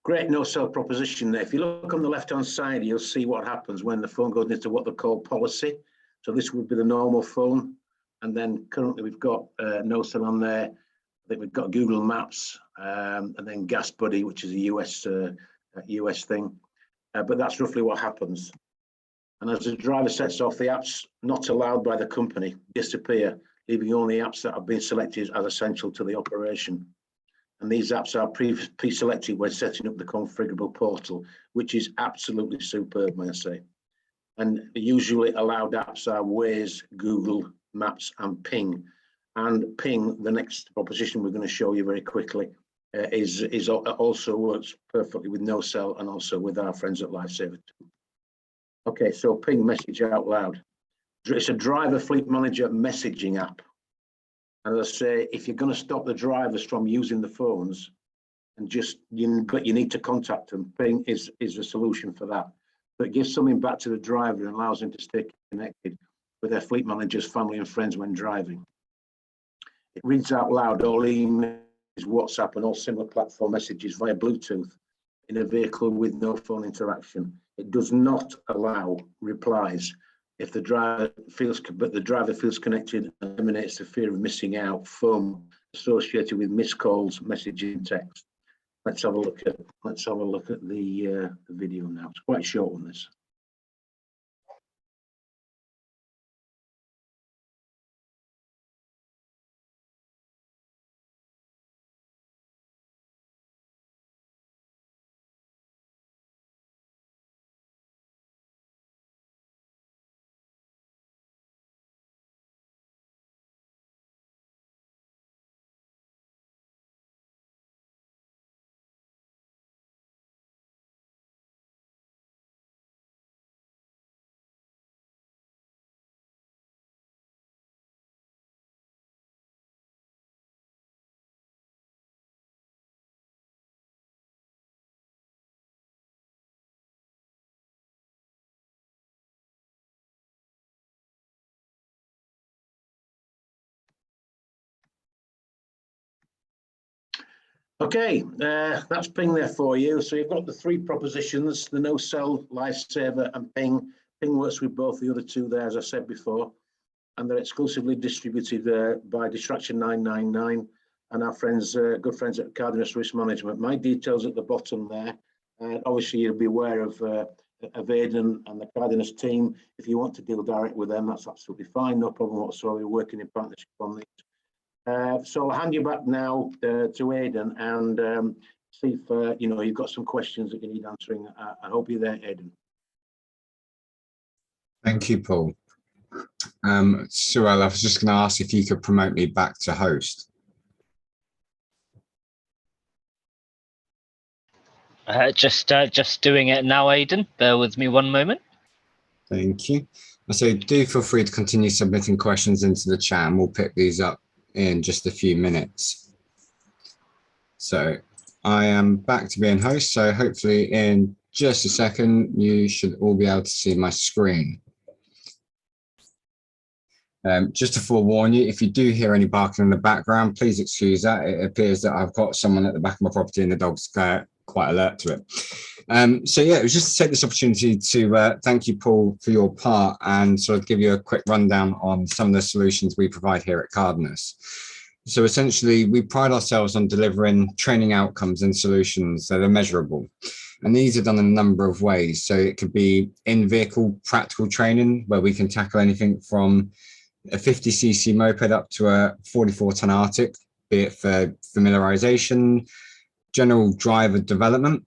great no cell proposition there. If you look on the left-hand side, you'll see what happens when the phone goes into what they call policy. So this would be the normal phone. And then currently we've got no cell on there. I think we've got Google Maps and then Gas Buddy, which is a US thing. But that's roughly what happens. And as the driver sets off, the apps not allowed by the company disappear, leaving only apps that have been selected as essential to the operation. And these apps are pre-selected when setting up the configurable portal, which is absolutely superb, may I say. And usually allowed apps are Waze, Google Maps, and Ping. And Ping, the next proposition we're going to show you very quickly, is also works perfectly with no cell and also with our friends at Lifesaver. Okay, so Ping message out loud. It's a driver fleet manager messaging app. And as I say, if you're going to stop the drivers from using the phones and but you need to contact them, Ping is a solution for that. But it gives something back to the driver and allows them to stay connected with their fleet managers, family and friends when driving. It reads out loud all emails, WhatsApp and all similar platform messages via Bluetooth in a vehicle with no phone interaction. It does not allow replies. If the driver feels connected and eliminates the fear of missing out, FOMO associated with missed calls, messaging, text. Let's have a look at the video now. It's quite short on this. Okay, that's Ping there for you. So you've got the three propositions, the no sell, lifesaver and Ping. Ping works with both the other two there, as I said before, and they're exclusively distributed by Distraction 999 and our friends, good friends at Cardinus Risk Management. My details at the bottom there. Obviously, you'll be aware of Aidan and the Cardinus team. If you want to deal direct with them, that's absolutely fine, no problem whatsoever. We're working in partnership on these. So I'll hand you back now to Aidan and see if you've got some questions that you need answering. I hope you're there, Aidan. Thank you, Paul. Suel, I was just going to ask if you could promote me back to host. Just doing it now, Aidan. Bear with me one moment. Thank you. So do feel free to continue submitting questions into the chat and we'll pick these up in just a few minutes. So I am back to being host. So hopefully in just a second, you should all be able to see my screen. Just to forewarn you, if you do hear any barking in the background, please excuse that. It appears that I've got someone at the back of my property and the dog's quite alert to it. So yeah, it was just to take this opportunity to thank you, Paul, for your part and sort of give you a quick rundown on some of the solutions we provide here at Cardinus. So essentially, we pride ourselves on delivering training outcomes and solutions that are measurable. And these are done in a number of ways. So it could be in-vehicle practical training, where we can tackle anything from a 50cc moped up to a 44-ton Arctic, be it for familiarization, general driver development,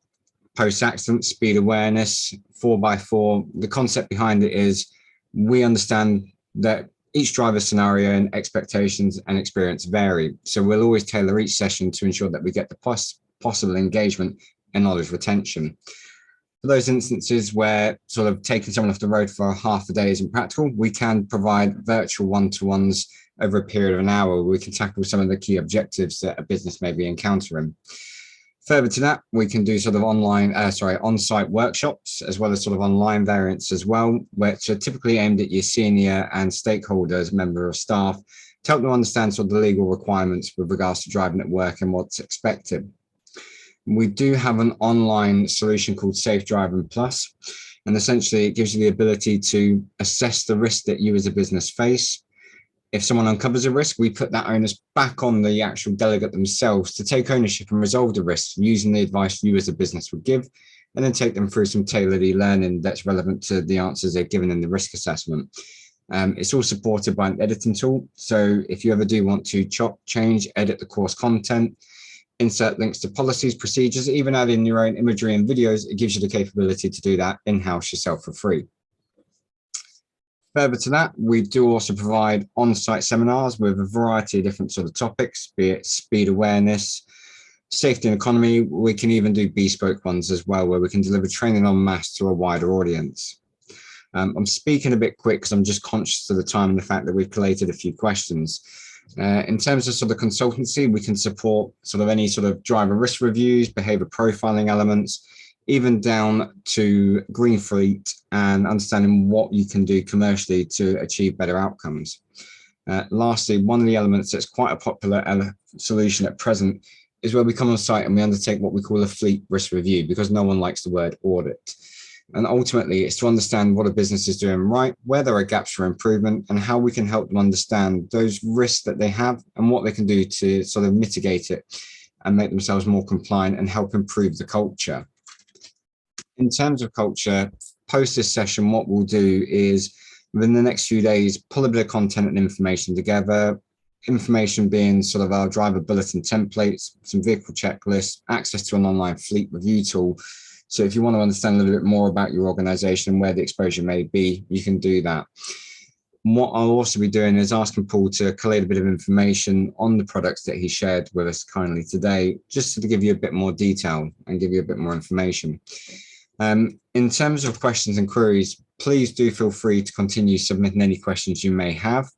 post-accident speed awareness, 4x4. The concept behind it is we understand that each driver scenario and expectations and experience vary. So we'll always tailor each session to ensure that we get the possible engagement and knowledge retention. For those instances where sort of taking someone off the road for half a day isn't practical, we can provide virtual one-to-ones over a period of an hour. We can tackle some of the key objectives that a business may be encountering. Further to that, we can do sort of on-site workshops, as well as sort of online variants as well, which are typically aimed at your senior and stakeholders, member of staff, to help them understand sort of the legal requirements with regards to driving at work and what's expected. We do have an online solution called Safe Driving Plus, and essentially it gives you the ability to assess the risk that you as a business face. If someone uncovers a risk, we put that onus back on the actual delegate themselves to take ownership and resolve the risk using the advice you as a business would give, and then take them through some tailored e-learning that's relevant to the answers they're given in the risk assessment. It's all supported by an editing tool. So if you ever do want to chop, change, edit the course content, insert links to policies, procedures, even add in your own imagery and videos, it gives you the capability to do that in-house yourself for free. Further to that, we do also provide on-site seminars with a variety of different sort of topics, be it speed awareness, safety and economy. We can even do bespoke ones as well, where we can deliver training en masse to a wider audience. I'm speaking a bit quick because I'm just conscious of the time and the fact that we've collated a few questions. In terms of sort of consultancy, we can support sort of any sort of driver risk reviews, behavior profiling elements, even down to green fleet and understanding what you can do commercially to achieve better outcomes. Lastly, one of the elements that's quite a popular solution at present is where we come on site and we undertake what we call a fleet risk review, because no one likes the word audit. And ultimately, it's to understand what a business is doing right, where there are gaps for improvement, and how we can help them understand those risks that they have and what they can do to sort of mitigate it and make themselves more compliant and help improve the culture. In terms of culture, post this session, what we'll do is within the next few days, pull a bit of content and information together, information being sort of our driver bulletin templates, some vehicle checklists, access to an online fleet review tool. So if you want to understand a little bit more about your organization and where the exposure may be, you can do that. And what I'll also be doing is asking Paul to collate a bit of information on the products that he shared with us kindly today, just to give you a bit more detail and give you a bit more information. In terms of questions and queries, please do feel free to continue submitting any questions you may have.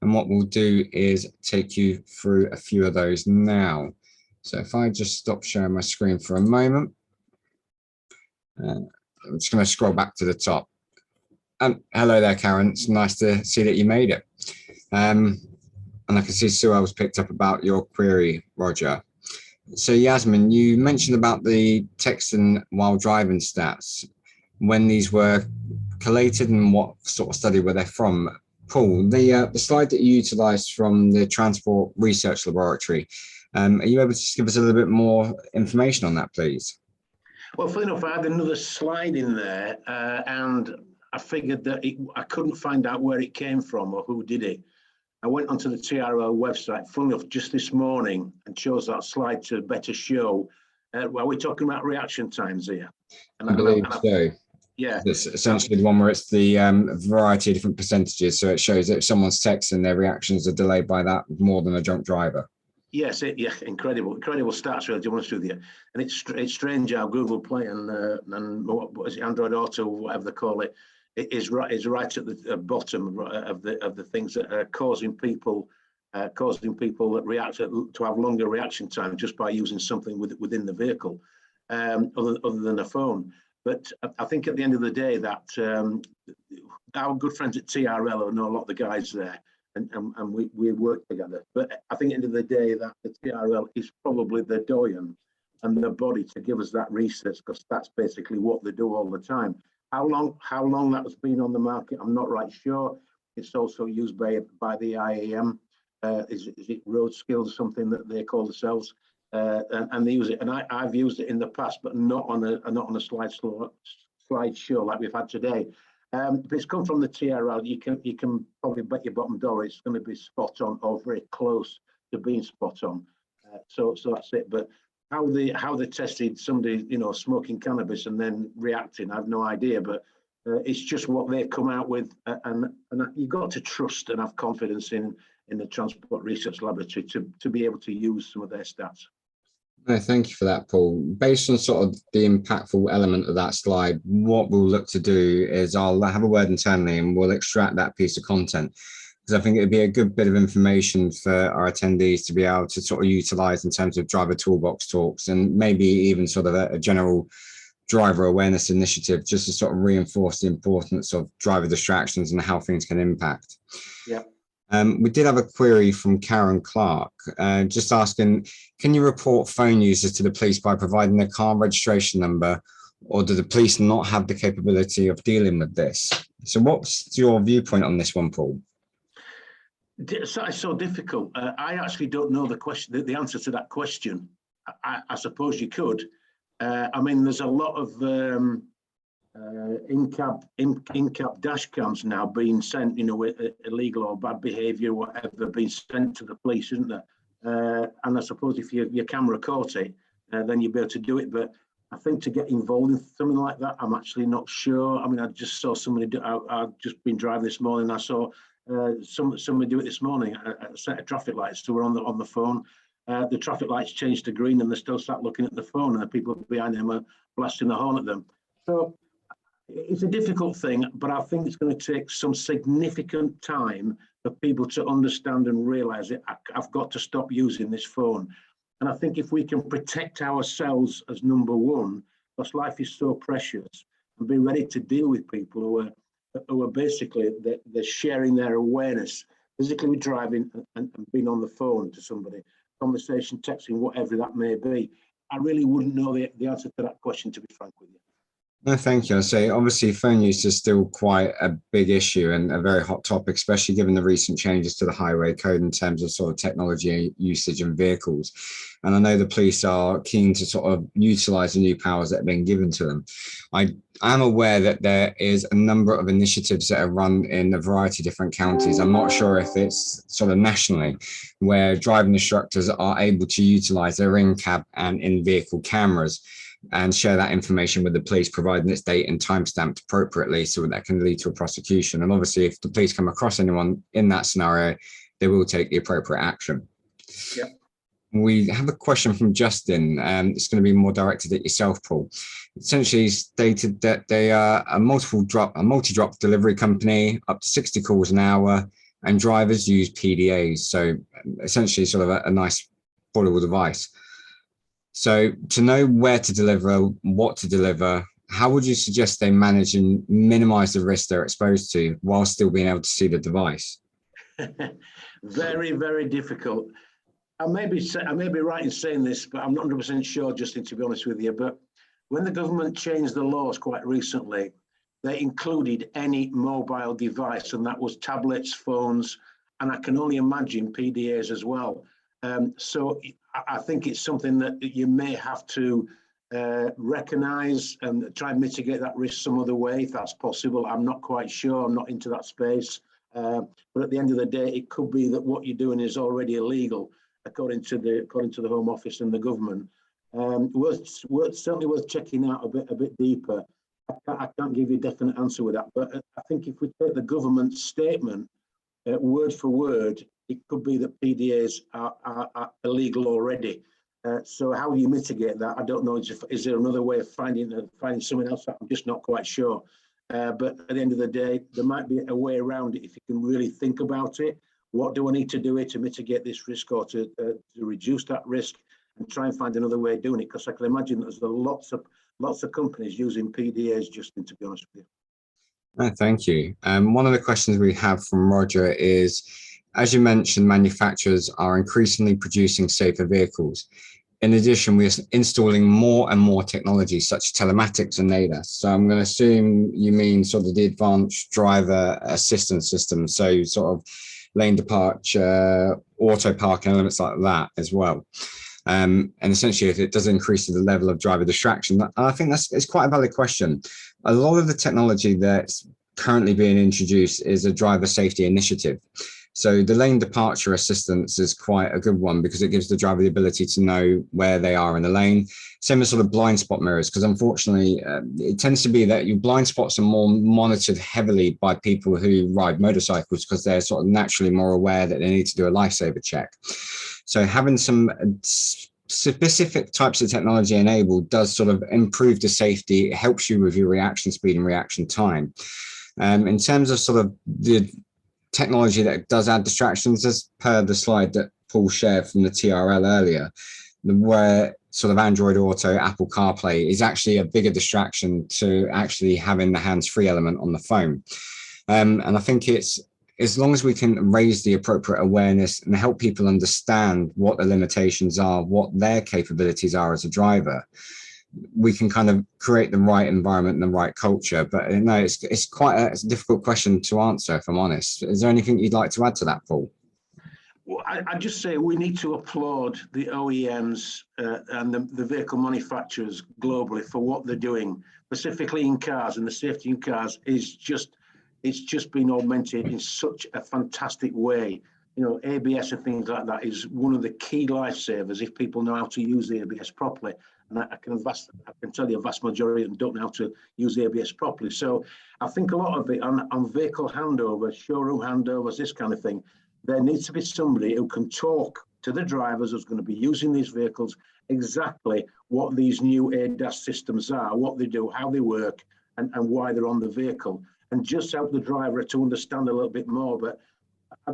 And what we'll do is take you through a few of those now. So if I just stop sharing my screen for a moment. I'm just going to scroll back to the top. Hello there, Karen. It's nice to see that you made it. And I can see Suel's picked up about your query, Roger. So Yasmin, you mentioned about the texting while driving stats, when these were collated and what sort of study were they from? Paul, the slide that you utilised from the Transport Research Laboratory, are you able to just give us a little bit more information on that, please? Well, funny enough, I had another slide in there, and I figured that I couldn't find out where it came from or who did it. I went onto the TRL website, funnily enough, just this morning and chose that slide to better show. Well, we're talking about reaction times here. I believe so. Yeah. It's essentially the one where it's the variety of different percentages. So it shows that if someone's texting, their reactions are delayed by that more than a drunk driver. Yes, yeah, incredible stats, really, to be honest with you. And it's strange how Google Play and what is it, Android Auto, whatever they call it, is right at the bottom of the things that are causing people that react to have longer reaction time just by using something within the vehicle, other than a phone. But I think at the end of the day that our good friends at TRL know a lot of the guys there. And we work together. But I think at the end of the day that the TRL is probably the doyen and the body to give us that research, because that's basically what they do all the time. How long that has been on the market, I'm not right sure. It's also used by the IAM. Is it Road Skills, something that they call themselves? And they use it. And I've used it in the past, but not on a slideshow like we've had today. If it's come from the TRL, you can probably bet your bottom dollar it's going to be spot on or very close to being spot on. So that's it. But how they tested somebody, smoking cannabis and then reacting, I have no idea. But it's just what they've come out with, and you've got to trust and have confidence in the Transport Research Laboratory to be able to use some of their stats. No, thank you for that, Paul. Based on sort of the impactful element of that slide, what we'll look to do is I'll have a word internally and we'll extract that piece of content, because I think it'd be a good bit of information for our attendees to be able to sort of utilize in terms of driver toolbox talks, and maybe even sort of a general driver awareness initiative, just to sort of reinforce the importance of driver distractions and how things can impact. Yeah. We did have a query from Karen Clark, just asking, can you report phone users to the police by providing their car registration number, or do the police not have the capability of dealing with this? So what's your viewpoint on this one, Paul? It's so difficult. I actually don't know the answer to that question. I suppose you could. I mean, there's a lot of in-cab dash cams now being sent, illegal or bad behaviour, whatever, being sent to the police, isn't there? And I suppose if your camera caught it, then you'd be able to do it. But I think to get involved in something like that, I'm actually not sure. I mean, I just saw somebody do. I've just been driving this morning. I saw somebody do it this morning at a set of traffic lights. So we're on the phone. The traffic lights changed to green, and they're still sat looking at the phone, and the people behind them are blasting the horn at them. So it's a difficult thing, but I think it's going to take some significant time for people to understand and realise that I've got to stop using this phone. And I think if we can protect ourselves as number one, because life is so precious, and be ready to deal with people who are basically they're sharing their awareness, physically driving and being on the phone to somebody, conversation, texting, whatever that may be. I really wouldn't know the answer to that question, to be frank with you. No, thank you. I say, obviously, phone use is still quite a big issue and a very hot topic, especially given the recent changes to the highway code in terms of sort of technology usage in vehicles. And I know the police are keen to sort of utilize the new powers that have been given to them. I am aware that there is a number of initiatives that are run in a variety of different counties. I'm not sure if it's sort of nationally, where driving instructors are able to utilize their in-cab and in-vehicle cameras and share that information with the police, providing its date and time stamped appropriately, so that can lead to a prosecution. And obviously, if the police come across anyone in that scenario, they will take the appropriate action. Yeah. We have a question from Justin. It's going to be more directed at yourself, Paul. Essentially stated that they are a multi-drop delivery company, up to 60 calls an hour, and drivers use PDAs. So essentially sort of a nice portable device. So to know where to deliver, what to deliver, how would you suggest they manage and minimize the risk they're exposed to while still being able to see the device? Very, very difficult. I may be right in saying this, but I'm not 100% sure, Justin, to be honest with you. But when the government changed the laws quite recently, they included any mobile device, and that was tablets, phones, and I can only imagine PDAs as well. So I think it's something that you may have to recognise and try and mitigate that risk some other way, if that's possible. I'm not quite sure. I'm not into that space. But at the end of the day, it could be that what you're doing is already illegal, according to the Home Office and the government. Certainly worth checking out a bit deeper. I can't give you a definite answer with that, but I think if we take the government statement word for word, it could be that PDAs are illegal already. So how do you mitigate that? I don't know. Is there another way of finding someone else? I'm just not quite sure. But at the end of the day, there might be a way around it if you can really think about it. What do I need to do here to mitigate this risk, or to reduce that risk, and try and find another way of doing it? Because I can imagine there's lots of companies using PDAs, Justin, to be honest with you. Thank you. One of the questions we have from Roger is, as you mentioned, manufacturers are increasingly producing safer vehicles. In addition, we're installing more and more technology such as telematics and ADAS. So I'm going to assume you mean sort of the advanced driver assistance system, so sort of lane departure, auto parking, elements like that as well. And essentially, if it does increase the level of driver distraction, I think it's quite a valid question. A lot of the technology that's currently being introduced is a driver safety initiative. So the lane departure assistance is quite a good one because it gives the driver the ability to know where they are in the lane. Same as sort of blind spot mirrors, because unfortunately, it tends to be that your blind spots are more monitored heavily by people who ride motorcycles because they're sort of naturally more aware that they need to do a lifesaver check. So having some specific types of technology enabled does sort of improve the safety. It helps you with your reaction speed and reaction time. In terms of sort of the technology that does add distractions, as per the slide that Paul shared from the TRL earlier, where sort of Android Auto, Apple CarPlay is actually a bigger distraction to actually having the hands-free element on the phone. And I think it's, as long as we can raise the appropriate awareness and help people understand what the limitations are, what their capabilities are as a driver, we can kind of create the right environment and the right culture. But no, it's quite a difficult question to answer, if I'm honest. Is there anything you'd like to add to that, Paul? Well, I just say we need to applaud the OEMs and the vehicle manufacturers globally for what they're doing, specifically in cars, and the safety in cars is just, it's just been augmented in such a fantastic way. You know, ABS and things like that is one of the key lifesavers if people know how to use the ABS properly. And I can tell you a vast majority of them don't know how to use the ABS properly. So I think a lot of it on vehicle handovers, showroom handovers, this kind of thing, there needs to be somebody who can talk to the drivers who's going to be using these vehicles exactly what these new ADAS systems are, what they do, how they work, and why they're on the vehicle, and just help the driver to understand a little bit more. But I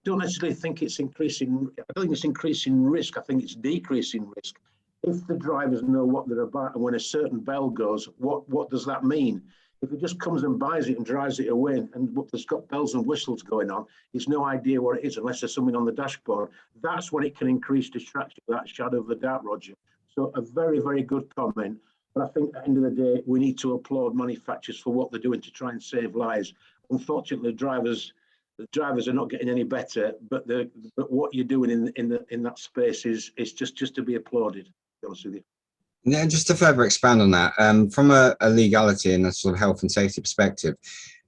don't necessarily think it's increasing. I don't think it's increasing risk. I think it's decreasing risk. If the drivers know what they're about, and when a certain bell goes, what does that mean? If he just comes and buys it and drives it away, and there's got bells and whistles going on, he's no idea what it is unless there's something on the dashboard. That's when it can increase distraction, that shadow of the doubt, Roger. So a very, very good comment. But I think at the end of the day, we need to applaud manufacturers for what they're doing to try and save lives. Unfortunately, the drivers are not getting any better, but what you're doing in that space is just to be applauded, to be honest with you. Yeah, just to further expand on that, from a legality and a sort of health and safety perspective,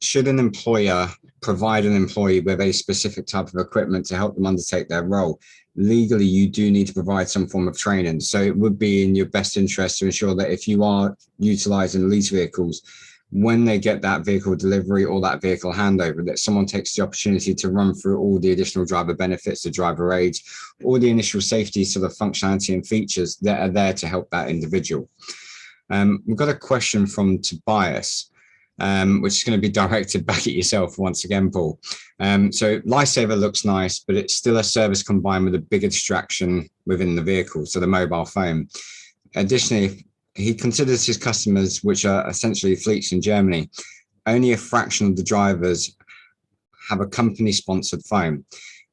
should an employer provide an employee with a specific type of equipment to help them undertake their role? Legally, you do need to provide some form of training. So it would be in your best interest to ensure that if you are utilizing lease vehicles, when they get that vehicle delivery or that vehicle handover, that someone takes the opportunity to run through all the additional driver benefits, the driver aids, all the initial safety sort of functionality and features that are there to help that individual. We've got a question from Tobias, which is going to be directed back at yourself once again, Paul. So Lifesaver looks nice, but it's still a service combined with a bigger distraction within the vehicle, so the mobile phone. Additionally, he considers his customers, which are essentially fleets in Germany, only a fraction of the drivers have a company-sponsored phone.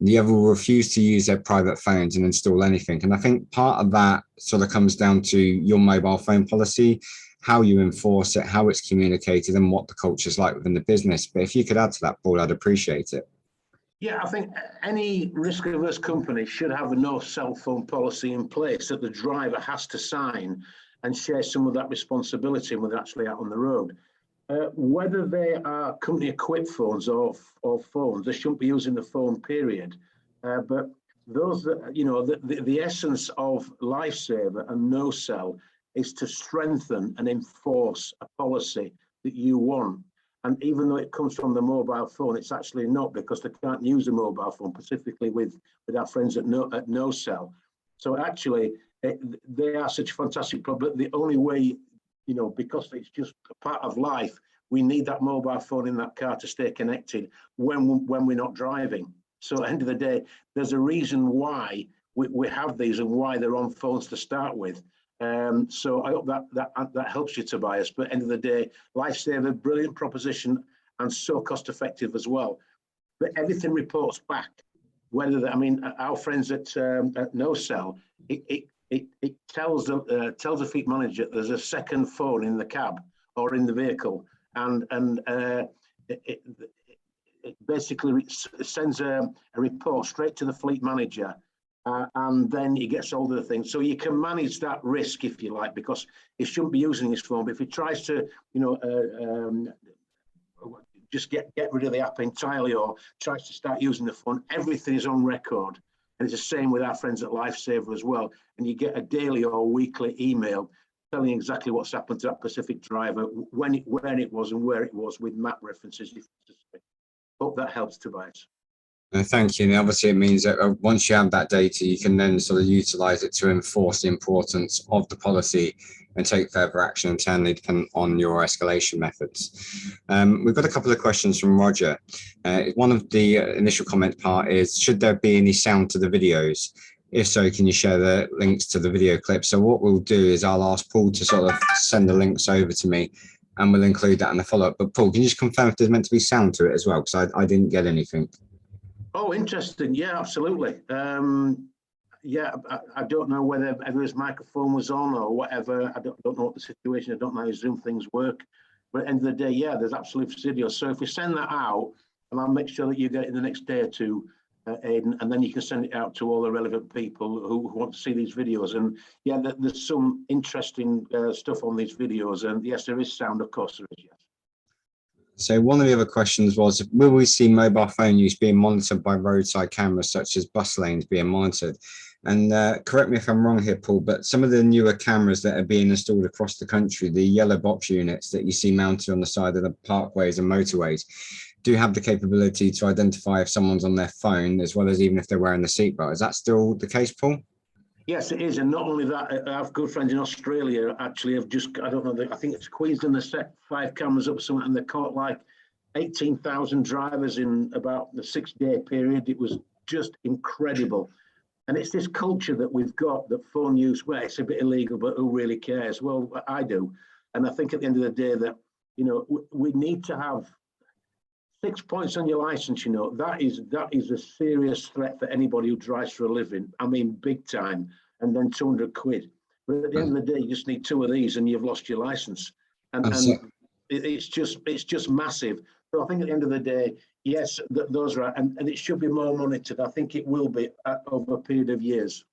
The other will refuse to use their private phones and install anything. And I think part of that sort of comes down to your mobile phone policy, how you enforce it, how it's communicated, and what the culture is like within the business. But if you could add to that, Paul, I'd appreciate it. Yeah, I think any risk-averse company should have a no cell phone policy in place that the driver has to sign and share some of that responsibility when they're actually out on the road. Whether they are company-equipped phones or phones, they shouldn't be using the phone, period. But those that, the essence of Lifesaver and no cell is to strengthen and enforce a policy that you want. And even though it comes from the mobile phone, it's actually not, because they can't use a mobile phone, specifically with our friends at no cell. So actually, they are such a fantastic product. But the only way, because it's just a part of life, we need that mobile phone in that car to stay connected when we're not driving. So at the end of the day, there's a reason why we have these and why they're on phones to start with. So I hope that helps you, Tobias. But at the end of the day, Lifesaver, brilliant proposition and so cost effective as well. But everything reports back. Our friends at No Cell, it tells the fleet manager there's a second phone in the cab or in the vehicle, and it basically sends a report straight to the fleet manager. And then he gets hold of the thing. So you can manage that risk, if you like, because he shouldn't be using his phone. But if he tries to, just get rid of the app entirely or tries to start using the phone, everything is on record. And it's the same with our friends at Lifesaver as well. And you get a daily or weekly email telling you exactly what's happened to that specific driver, when it was and where it was, with map references. Hope that helps, Tobias. Thank you. And obviously, it means that once you have that data, you can then sort of utilize it to enforce the importance of the policy and take further action internally, depending on your escalation methods. We've got a couple of questions from Roger. One of the initial comment part is, should there be any sound to the videos? If so, can you share the links to the video clips? So what we'll do is I'll ask Paul to sort of send the links over to me, and we'll include that in the follow-up. But Paul, can you just confirm if there's meant to be sound to it as well? Because I didn't get anything. Oh, interesting. Yeah, absolutely. I don't know whether his microphone was on or whatever. I don't know what the situation. I don't know how Zoom things work. But at the end of the day, yeah, there's absolute video. So if we send that out, and I'll make sure that you get it in the next day or two, Aidan, and then you can send it out to all the relevant people who want to see these videos. And yeah, there's some interesting stuff on these videos. And yes, there is sound, of course there is, yes. So one of the other questions was, will we see mobile phone use being monitored by roadside cameras, such as bus lanes being monitored? And correct me if I'm wrong here, Paul, but some of the newer cameras that are being installed across the country, the yellow box units that you see mounted on the side of the parkways and motorways, do have the capability to identify if someone's on their phone, as well as even if they're wearing the seatbelt. Is that still the case, Paul? Yes, it is. And not only that, I have good friends in Australia actually have just, I don't know, I think it's Queensland, they set 5 cameras up or something, and they caught like 18,000 drivers in about the 6-day period. It was just incredible. And it's this culture that we've got that phone use, well, it's a bit illegal, but who really cares? Well, I do. And I think at the end of the day that, we need to have 6 points on your license, that is a serious threat for anybody who drives for a living. I mean, big time. And then 200 quid. But at the end of the day, you just need 2 of these and you've lost your license. And it's just massive. So I think at the end of the day, yes, those are, and it should be more monitored. I think it will be over a period of years.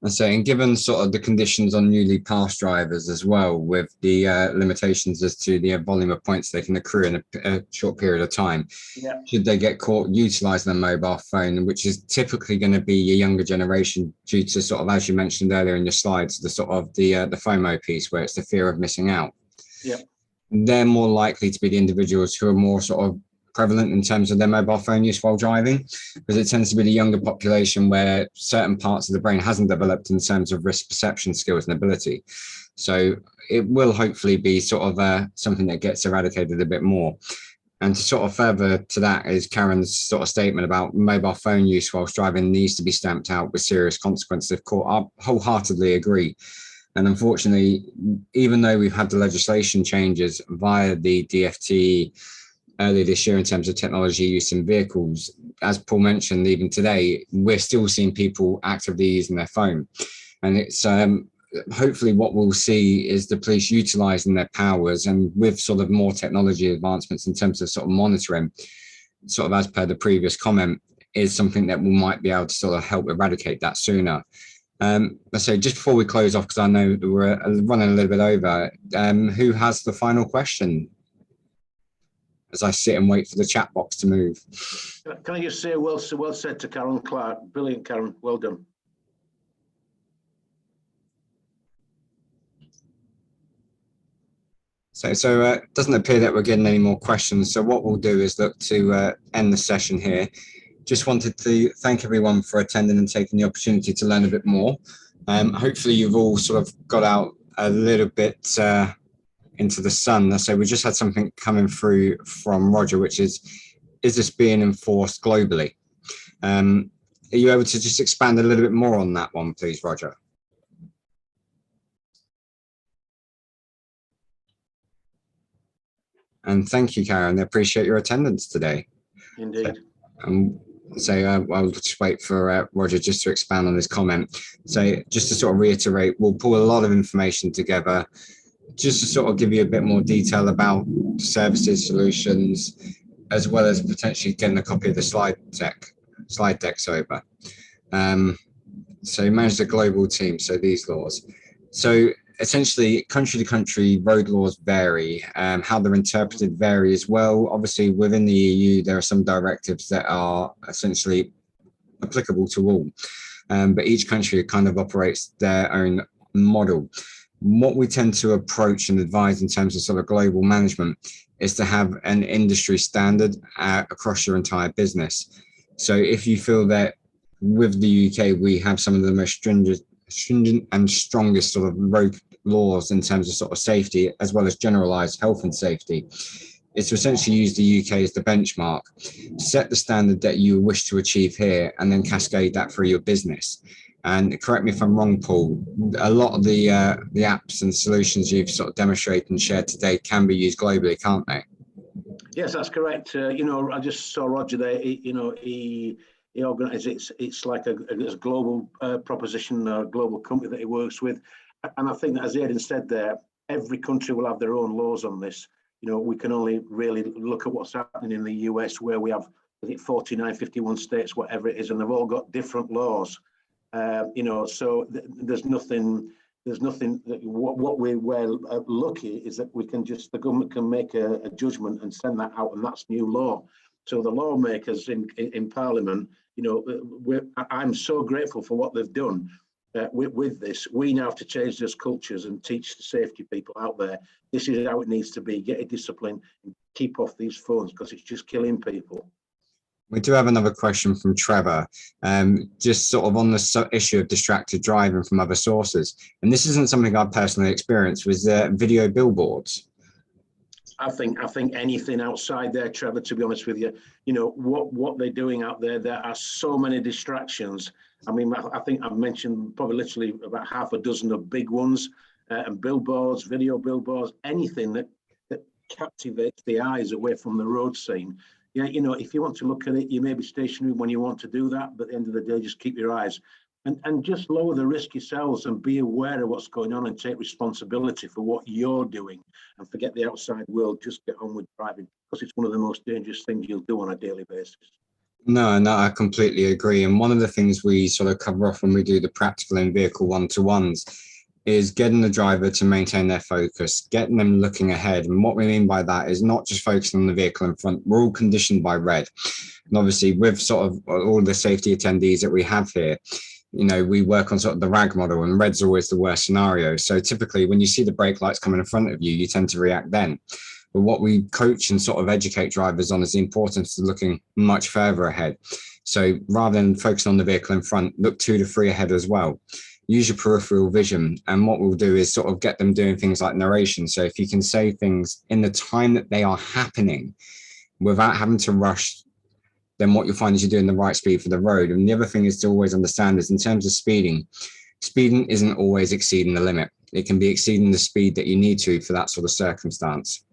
And saying, given sort of the conditions on newly passed drivers as well, with the limitations as to the volume of points they can accrue in a short period of time, should they get caught utilising a mobile phone, which is typically going to be your younger generation, due to sort of, as you mentioned earlier in your slides, the sort of the FOMO piece, where it's the fear of missing out. Yeah, they're more likely to be the individuals who are more sort of prevalent in terms of their mobile phone use while driving, because it tends to be the younger population where certain parts of the brain hasn't developed in terms of risk perception skills and ability. So it will hopefully be sort of something that gets eradicated a bit more. And to sort of further to that is Karen's sort of statement about mobile phone use whilst driving needs to be stamped out with serious consequences of court. I wholeheartedly agree. And unfortunately, even though we've had the legislation changes via the DFT earlier this year in terms of technology use in vehicles, as Paul mentioned, even today, we're still seeing people actively using their phone. And it's hopefully what we'll see is the police utilising their powers, and with sort of more technology advancements in terms of sort of monitoring, sort of as per the previous comment, is something that we might be able to sort of help eradicate that sooner. So just before we close off, because I know that we're running a little bit over, who has the final question? As I sit and wait for the chat box to move. Can I just say, well said to Karen Clark. Brilliant, Karen. Well done. So it doesn't appear that we're getting any more questions. So what we'll do is look to end the session here. Just wanted to thank everyone for attending and taking the opportunity to learn a bit more. Hopefully you've all sort of got out a little bit into the sun. So we just had something coming through from Roger, which is this being enforced globally? Are you able to just expand a little bit more on that one, please, Roger? And thank you, Karen. I appreciate your attendance today. Indeed. So I'll just wait for Roger just to expand on his comment. So just to sort of reiterate, we'll pull a lot of information together just to sort of give you a bit more detail about services, solutions, as well as potentially getting a copy of the slide decks over. So manage the global team, so these laws. So essentially, country to country, road laws vary. How they're interpreted vary as well. Obviously, within the EU, there are some directives that are essentially applicable to all, but each country kind of operates their own model. What we tend to approach and advise in terms of sort of global management is to have an industry standard across your entire business. So if you feel that with the UK, we have some of the most stringent and strongest sort of road laws in terms of sort of safety, as well as generalized health and safety, is to essentially use the UK as the benchmark, set the standard that you wish to achieve here, and then cascade that through your business. And correct me if I'm wrong, Paul, a lot of the apps and solutions you've sort of demonstrated and shared today can be used globally, can't they? Yes, that's correct. I just saw Roger there. He organises it's like a global proposition, a global company that he works with. And I think that, as Aidan said there, every country will have their own laws on this. We can only really look at what's happening in the US, where we have, 49, 51 states, whatever it is, and they've all got different laws. So there's nothing. What we're lucky is that the government can make a judgment and send that out, and that's new law. So the lawmakers in Parliament, I'm so grateful for what they've done with this. We now have to change those cultures and teach the safety people out there. This is how it needs to be. Get a discipline and keep off these phones, because it's just killing people. We do have another question from Trevor, just sort of on the issue of distracted driving from other sources. And this isn't something I've personally experienced, was video billboards. I think anything outside there, Trevor, to be honest with you, what they're doing out there, there are so many distractions. I mean, I think I've mentioned probably literally about half a dozen of big ones, and billboards, video billboards, anything that captivates the eyes away from the road scene. Yeah, if you want to look at it, you may be stationary when you want to do that, but at the end of the day, just keep your eyes and just lower the risk yourselves and be aware of what's going on and take responsibility for what you're doing, and forget the outside world. Just get on with driving, because it's one of the most dangerous things you'll do on a daily basis. No, I completely agree. And one of the things we sort of cover off when we do the practical in-vehicle one-to-ones is getting the driver to maintain their focus, getting them looking ahead. And what we mean by that is not just focusing on the vehicle in front. We're all conditioned by red. And obviously with sort of all the safety attendees that we have here, we work on sort of the RAG model, and red's always the worst scenario. So typically when you see the brake lights coming in front of you, you tend to react then. But what we coach and sort of educate drivers on is the importance of looking much further ahead. So rather than focusing on the vehicle in front, look 2 to 3 ahead as well. Use your peripheral vision. And what we'll do is sort of get them doing things like narration. So if you can say things in the time that they are happening without having to rush, then what you'll find is you're doing the right speed for the road. And the other thing is to always understand is in terms of speeding isn't always exceeding the limit. It can be exceeding the speed that you need to for that sort of circumstance.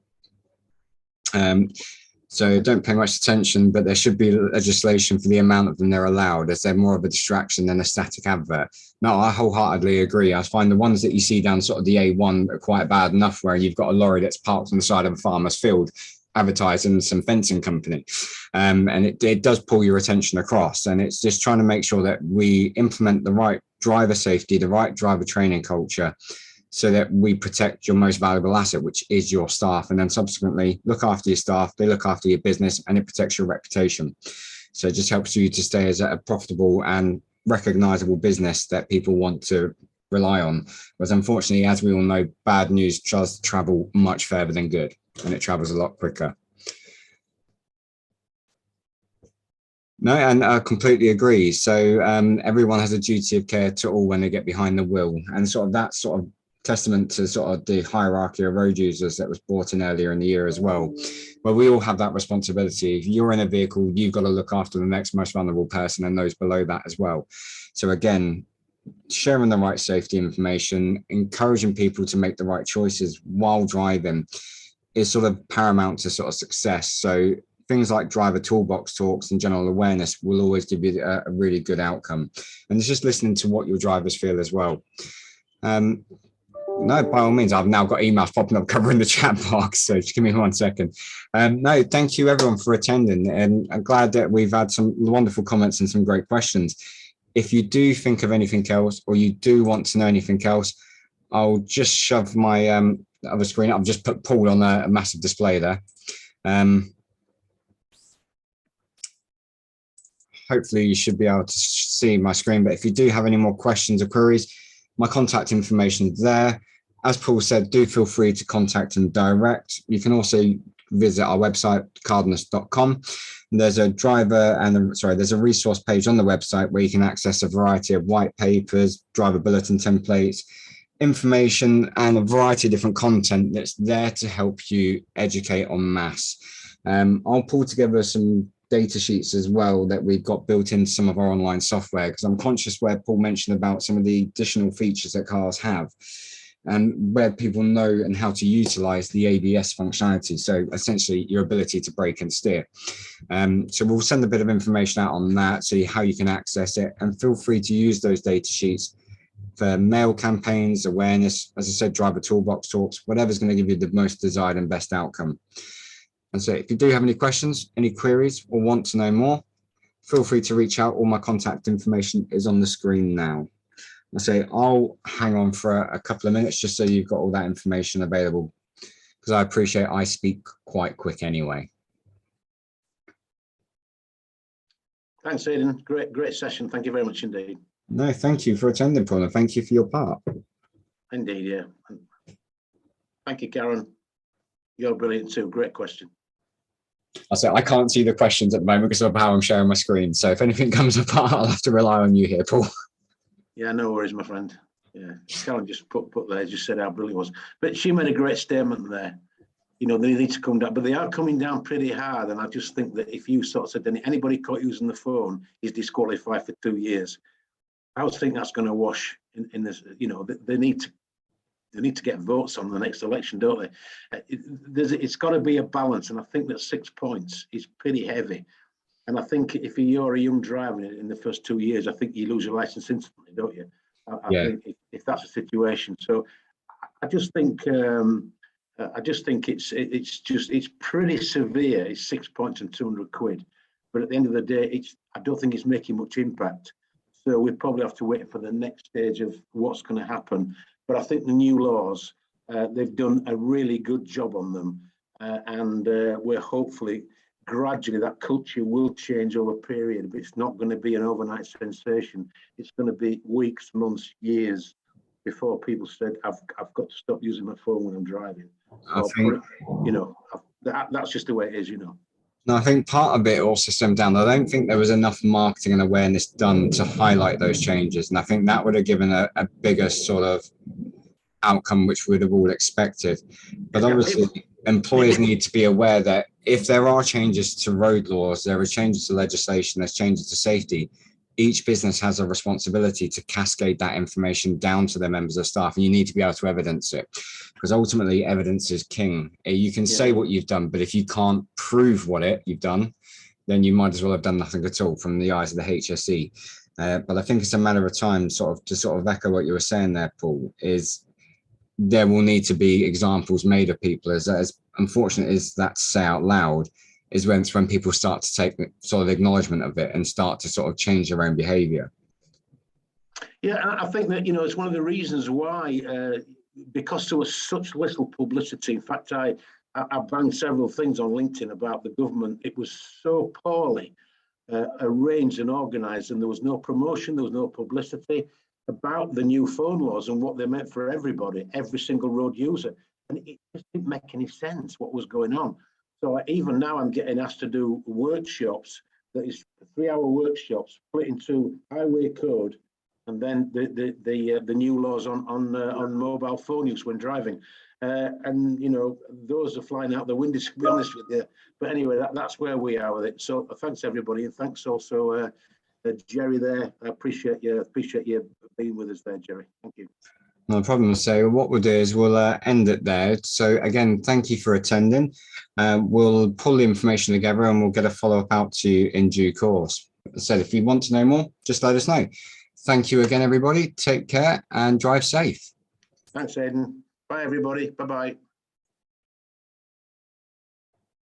So don't pay much attention, but there should be legislation for the amount of them they're allowed, as they're more of a distraction than a static advert. No, I wholeheartedly agree. I find the ones that you see down sort of the A1 are quite bad enough, where you've got a lorry that's parked on the side of a farmer's field advertising some fencing company. And it does pull your attention across. And it's just trying to make sure that we implement the right driver safety, the right driver training culture, so that we protect your most valuable asset, which is your staff, and then subsequently look after your staff, they look after your business, and it protects your reputation. So it just helps you to stay as a profitable and recognizable business that people want to rely on. Whereas unfortunately, as we all know, bad news does travel much further than good, and it travels a lot quicker. No, and I completely agree. So everyone has a duty of care to all when they get behind the wheel, and sort of that sort of testament to sort of the hierarchy of road users that was brought in earlier in the year as well, where we all have that responsibility. If you're in a vehicle, you've got to look after the next most vulnerable person and those below that as well. So again, sharing the right safety information, encouraging people to make the right choices while driving is sort of paramount to sort of success. So things like driver toolbox talks and general awareness will always give you a really good outcome. And it's just listening to what your drivers feel as well. No, by all means, I've now got emails popping up covering the chat box, so just give me 1 second. No, thank you everyone for attending, and I'm glad that we've had some wonderful comments and some great questions. If you do think of anything else, or you do want to know anything else, I'll just shove my other screen. I've just put Paul on a massive display there. Hopefully you should be able to see my screen, but if you do have any more questions or queries, my contact information is there. As Paul said, do feel free to contact him direct. You can also visit our website, cardenas.com. There's a there's a resource page on the website where you can access a variety of white papers, driver bulletin templates, information, and a variety of different content that's there to help you educate en masse. I'll pull together some data sheets as well that we've got built into some of our online software, because I'm conscious where Paul mentioned about some of the additional features that cars have and where people know and how to utilize the ABS functionality. So essentially your ability to brake and steer. So we'll send a bit of information out on that, so how you can access it, and feel free to use those data sheets for mail campaigns, awareness, as I said, driver toolbox talks, whatever's going to give you the most desired and best outcome. And so if you do have any questions, any queries, or want to know more, feel free to reach out. All my contact information is on the screen now. I say I'll hang on for a couple of minutes just so you've got all that information available, because I appreciate I speak quite quick anyway. Thanks, Aidan. Great session. Thank you very much indeed. No, thank you for attending, Paul, and thank you for your part. Indeed, yeah. Thank you, Karen. You're brilliant too. Great question. I say I can't see the questions at the moment because of how I'm sharing my screen. So if anything comes apart, I'll have to rely on you here, Paul. Yeah, no worries, my friend. Yeah, Karen just put there, just said how brilliant it was. But she made a great statement there. You know, they need to come down, but they are coming down pretty hard. And I just think that if you sort of said anybody caught using the phone is disqualified for 2 years, I would think that's going to wash in this. You know, they need to get votes on the next election, don't they? It's got to be a balance, and I think that 6 points is pretty heavy. And I think if you're a young driver in the first 2 years, I think you lose your license instantly, don't you? I think if that's a situation. So I just think it's pretty severe. It's 6 points and 200 quid. But at the end of the day, I don't think it's making much impact. So we probably have to wait for the next stage of what's going to happen. But I think the new laws, they've done a really good job on them. And we're hopefully gradually that culture will change over a period, but it's not going to be an overnight sensation. It's going to be weeks, months, years before people said, I've got to stop using my phone when I'm driving. That's just the way it is, you know. No, I think part of it also stemmed down. I don't think there was enough marketing and awareness done to highlight those changes. And I think that would have given a bigger sort of outcome, which we would have all expected. But obviously, employers need to be aware that if there are changes to road laws, there are changes to legislation, there's changes to safety, each business has a responsibility to cascade that information down to their members of staff, and you need to be able to evidence it, because ultimately evidence is king. You can say what you've done, but if you can't prove you've done, then you might as well have done nothing at all from the eyes of the HSE. But I think it's a matter of time, to echo what you were saying there, Paul, is there will need to be examples made of people, as unfortunate as that to say out loud, is when people start to take sort of acknowledgement of it and start to sort of change their own behaviour. Yeah, I think that, it's one of the reasons why, because there was such little publicity. In fact, I banged several things on LinkedIn about the government. It was so poorly arranged and organised, and there was no promotion, there was no publicity about the new phone laws and what they meant for everybody, every single road user. And it just didn't make any sense what was going on. So even now I'm getting asked to do workshops, that is 3-hour workshops split into highway code and then the new laws on mobile phone use when driving. And those are flying out the window, to be honest with you. But anyway, that's where we are with it. So thanks everybody, and thanks also Jerry there. I appreciate you being with us there, Jerry. Thank you. No problem. So what we'll do is we'll end it there. So again, thank you for attending. We'll pull the information together and we'll get a follow-up out to you in due course. As I said, if you want to know more, just let us know. Thank you again, everybody. Take care and drive safe. Thanks, Aidan. Bye, everybody. Bye-bye.